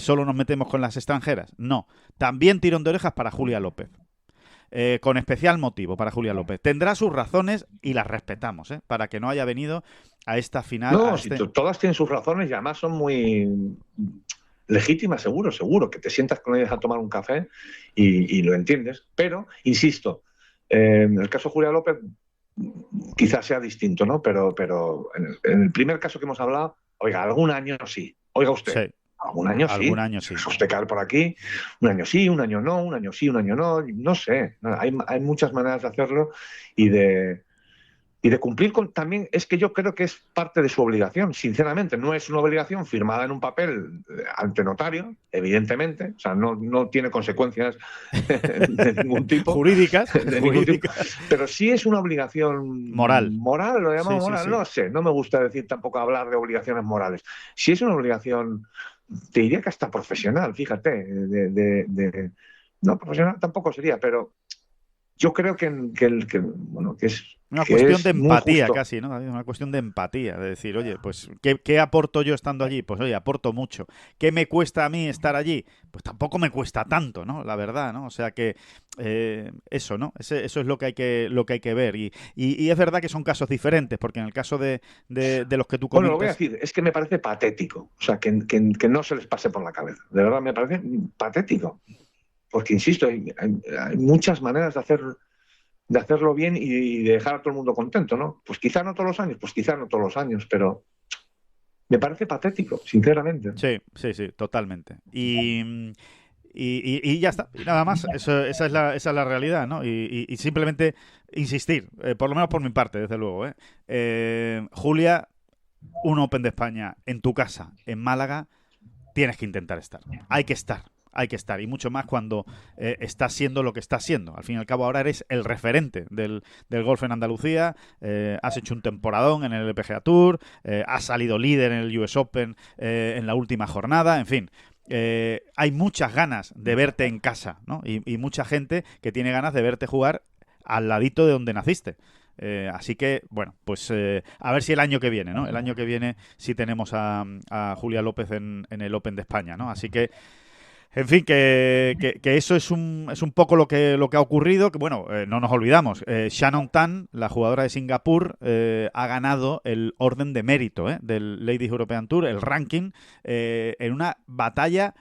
solo nos metemos con las extranjeras. No, también tirón de orejas para Julia López. Con especial motivo para Julia López. Tendrá sus razones y las respetamos, para que no haya venido a esta final. No, si todas tienen sus razones y además son muy legítimas, seguro, que te sientas con ellas a tomar un café y lo entiendes. Pero, insisto, en el caso de Julia López quizás sea distinto, ¿no? Pero en el primer caso que hemos hablado, oiga, algún año sí. Oiga usted. Sí. Algún año sí. Deja usted caer por aquí. Un año sí, un año no, un año sí, un año no. No sé. Hay muchas maneras de hacerlo y de cumplir con. También es que yo creo que es parte de su obligación, sinceramente. No es una obligación firmada en un papel ante notario, evidentemente. O sea, no tiene consecuencias de ningún tipo. Jurídicas. De ningún tipo. Pero sí es una obligación moral. Moral, lo llamamos moral. Sí. No sé, no me gusta decir tampoco hablar de obligaciones morales. Sí es una obligación, te diría que hasta profesional, fíjate. No, profesional tampoco sería, pero yo creo que es una cuestión de empatía casi, ¿no? Una cuestión de empatía, de decir, oye, pues, ¿qué aporto yo estando allí? Pues, oye, aporto mucho. ¿Qué me cuesta a mí estar allí? Pues tampoco me cuesta tanto, ¿no? La verdad, ¿no? O sea que eso, ¿no? Eso es lo que hay que ver. Y es verdad que son casos diferentes, porque en el caso de los que tú comentas... Bueno, lo voy a decir, es que me parece patético. O sea, que no se les pase por la cabeza. De verdad, me parece patético. Porque, insisto, hay muchas maneras de hacerlo bien y de dejar a todo el mundo contento, ¿no? Pues quizá no todos los años, pero me parece patético, sinceramente. Sí, totalmente. Y ya está, y nada más, esa es la realidad, ¿no? Y simplemente insistir, por lo menos por mi parte, desde luego, Julia, un Open de España en tu casa, en Málaga, tienes que intentar estar, hay que estar, y mucho más cuando estás siendo lo que estás siendo. Al fin y al cabo, ahora eres el referente del golf en Andalucía, has hecho un temporadón en el LPGA Tour, has salido líder en el US Open en la última jornada, en fin. Hay muchas ganas de verte en casa, ¿no? Y mucha gente que tiene ganas de verte jugar al ladito de donde naciste. Así que, bueno, pues a ver si el año que viene, ¿no? El año que viene sí tenemos a Julia López en el Open de España, ¿no? Así que, en fin, que eso es un poco lo que ha ocurrido, que bueno, no nos olvidamos, Shannon Tan, la jugadora de Singapur, ha ganado el orden de mérito del Ladies European Tour, el ranking, en una batalla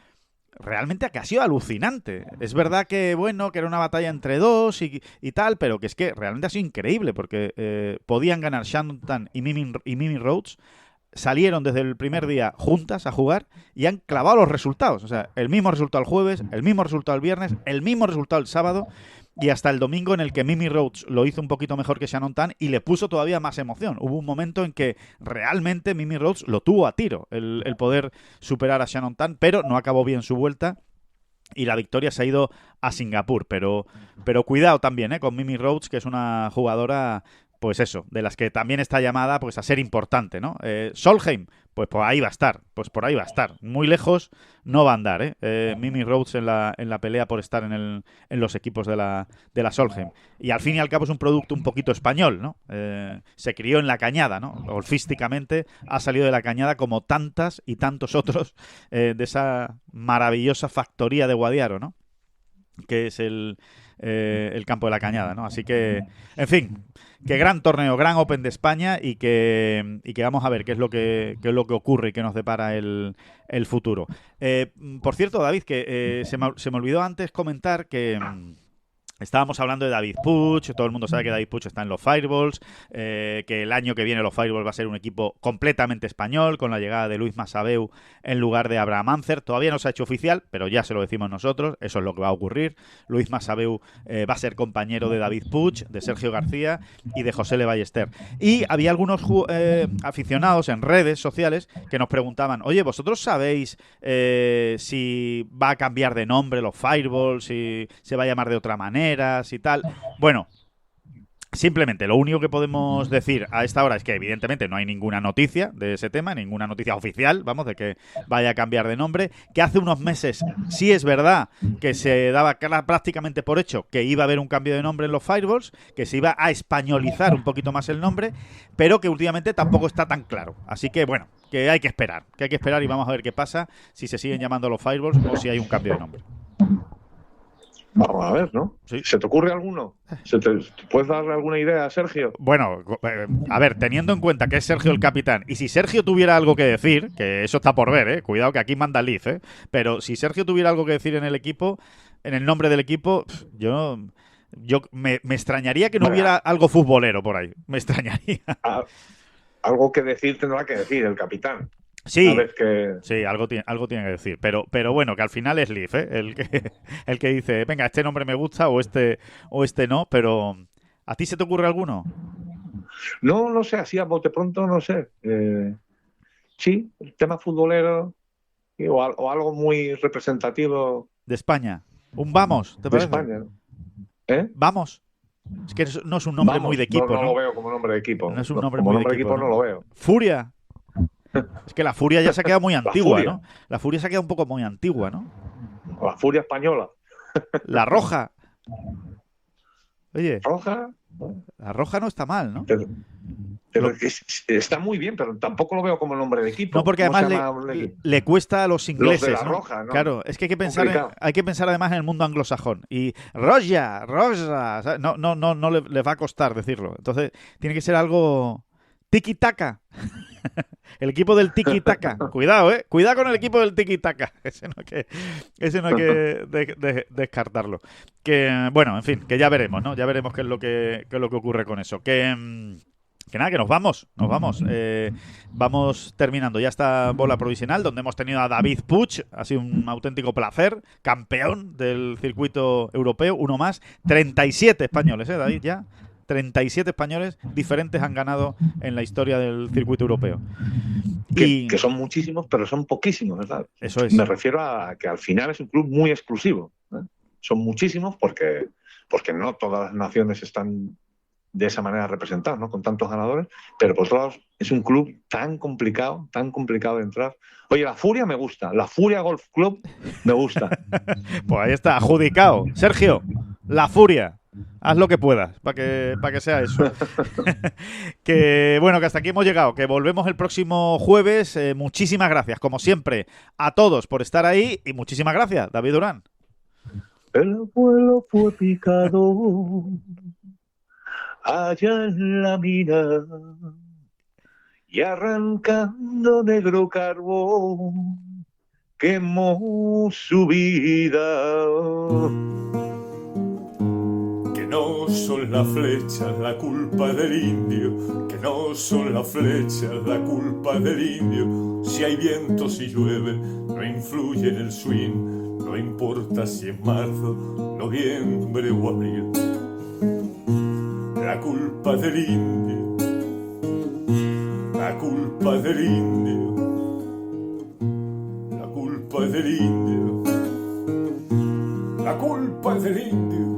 realmente que ha sido alucinante. Es verdad que, bueno, que era una batalla entre dos y tal, pero que es que realmente ha sido increíble, porque podían ganar Shannon Tan y Mimi Rhodes. Salieron desde el primer día juntas a jugar y han clavado los resultados. O sea, el mismo resultado el jueves, el mismo resultado el viernes, el mismo resultado el sábado y hasta el domingo, en el que Mimi Rhodes lo hizo un poquito mejor que Shannon Tan y le puso todavía más emoción. Hubo un momento en que realmente Mimi Rhodes lo tuvo a tiro, el poder superar a Shannon Tan, pero no acabó bien su vuelta y la victoria se ha ido a Singapur. Pero cuidado también con Mimi Rhodes, que es una jugadora, pues eso, de las que también está llamada pues a ser importante, ¿no? Solheim, pues por ahí va a estar. Muy lejos no va a andar, Mimi Rhodes en la pelea por estar en los equipos de la Solheim. Y al fin y al cabo es un producto un poquito español, ¿no? Se crió en la Cañada, ¿no? Golfísticamente ha salido de la Cañada como tantas y tantos otros de esa maravillosa factoría de Guadiaro, ¿no? Que es el campo de la Cañada, ¿no? Así que, en fin, que gran torneo, gran Open de España y que vamos a ver qué es lo que ocurre y qué nos depara el futuro. Por cierto, David, que se me olvidó antes comentar que Estábamos hablando de David Puig, todo el mundo sabe que David Puig está en los Fireballs, que el año que viene los Fireballs va a ser un equipo completamente español, con la llegada de Luis Masabeu en lugar de Abraham Ancer. Todavía no se ha hecho oficial, pero ya se lo decimos nosotros, eso es lo que va a ocurrir. Luis Masabeu va a ser compañero de David Puig, de Sergio García y de José Le Ballester. Y había algunos aficionados en redes sociales que nos preguntaban, oye, ¿vosotros sabéis si va a cambiar de nombre los Fireballs, si se va a llamar de otra manera y tal? Bueno, simplemente lo único que podemos decir a esta hora es que evidentemente no hay ninguna noticia de ese tema, ninguna noticia oficial, vamos, de que vaya a cambiar de nombre, que hace unos meses sí es verdad que se daba prácticamente por hecho que iba a haber un cambio de nombre en los Fireballs, que se iba a españolizar un poquito más el nombre, pero que últimamente tampoco está tan claro. Así que bueno, que hay que esperar y vamos a ver qué pasa, si se siguen llamando los Fireballs o si hay un cambio de nombre. Vamos a ver, ¿no? Sí. ¿Se te ocurre alguno? ¿Te puedes darle alguna idea, Sergio? Bueno, a ver, teniendo en cuenta que es Sergio el capitán, y si Sergio tuviera algo que decir, que eso está por ver, cuidado que aquí manda Liz, pero si Sergio tuviera algo que decir en el equipo, en el nombre del equipo, yo me extrañaría que no hubiera algo futbolero por ahí, me extrañaría. Algo que decir tendrá que decir el capitán. Sí, que... sí, algo tiene que decir, pero bueno, que al final es Leaf, el que dice, venga, este nombre me gusta o este no, pero ¿a ti se te ocurre alguno? No sé, así a bote pronto, no sé. Sí, el tema futbolero o algo muy representativo. De España. Un Vamos, ¿te parece? De España. Vamos. Es que no es un nombre muy de equipo, ¿no? No lo veo como nombre de equipo. No es un nombre como muy nombre de equipo, no lo veo. Furia. Es que la Furia ya se ha quedado muy antigua, Furia. ¿no? La Furia se ha quedado un poco muy antigua, ¿no? La Furia española. La Roja. Oye, ¿Roja? la Roja no está mal, ¿no? Pero está muy bien, pero tampoco lo veo como nombre de equipo. No, porque además le cuesta a los ingleses. Los de la ¿no? Roja, ¿no? Claro, es que hay que pensar además en el mundo anglosajón. Y Roja, ¿sabes? No les va a costar decirlo. Entonces, tiene que ser algo tiki-taka. El equipo del tiki-taka. Cuidado, cuidado con el equipo del tiki-taka. Ese no hay que descartarlo. Que, bueno, en fin, que ya veremos, ¿no? Ya veremos qué es lo que ocurre con eso. Que nada, que nos vamos. Vamos terminando ya esta bola provisional, donde hemos tenido a David Puig. Ha sido un auténtico placer. Campeón del circuito europeo, uno más. 37 españoles, David, ya. 37 españoles diferentes han ganado en la historia del circuito europeo. Que son muchísimos, pero son poquísimos, ¿verdad? Eso es. Me refiero a que al final es un club muy exclusivo. Son muchísimos porque no todas las naciones están de esa manera representadas, ¿no? Con tantos ganadores, pero por otro lado es un club tan complicado de entrar. Oye, la Furia me gusta, la Furia Golf Club me gusta. Pues ahí está, adjudicado. Sergio, la Furia. Haz lo que puedas para que sea eso. Que bueno, que hasta aquí hemos llegado, que volvemos el próximo jueves. Muchísimas gracias, como siempre, a todos por estar ahí y muchísimas gracias, David Durán. El vuelo fue picado allá en la mina y arrancando negro carbón quemó su vida. No son las flechas la culpa del indio, que no son las flechas la culpa del indio. Si hay viento, si llueve, no influye en el swing, no importa si es marzo, noviembre o abril. La culpa del indio, la culpa del indio, la culpa del indio, la culpa del indio.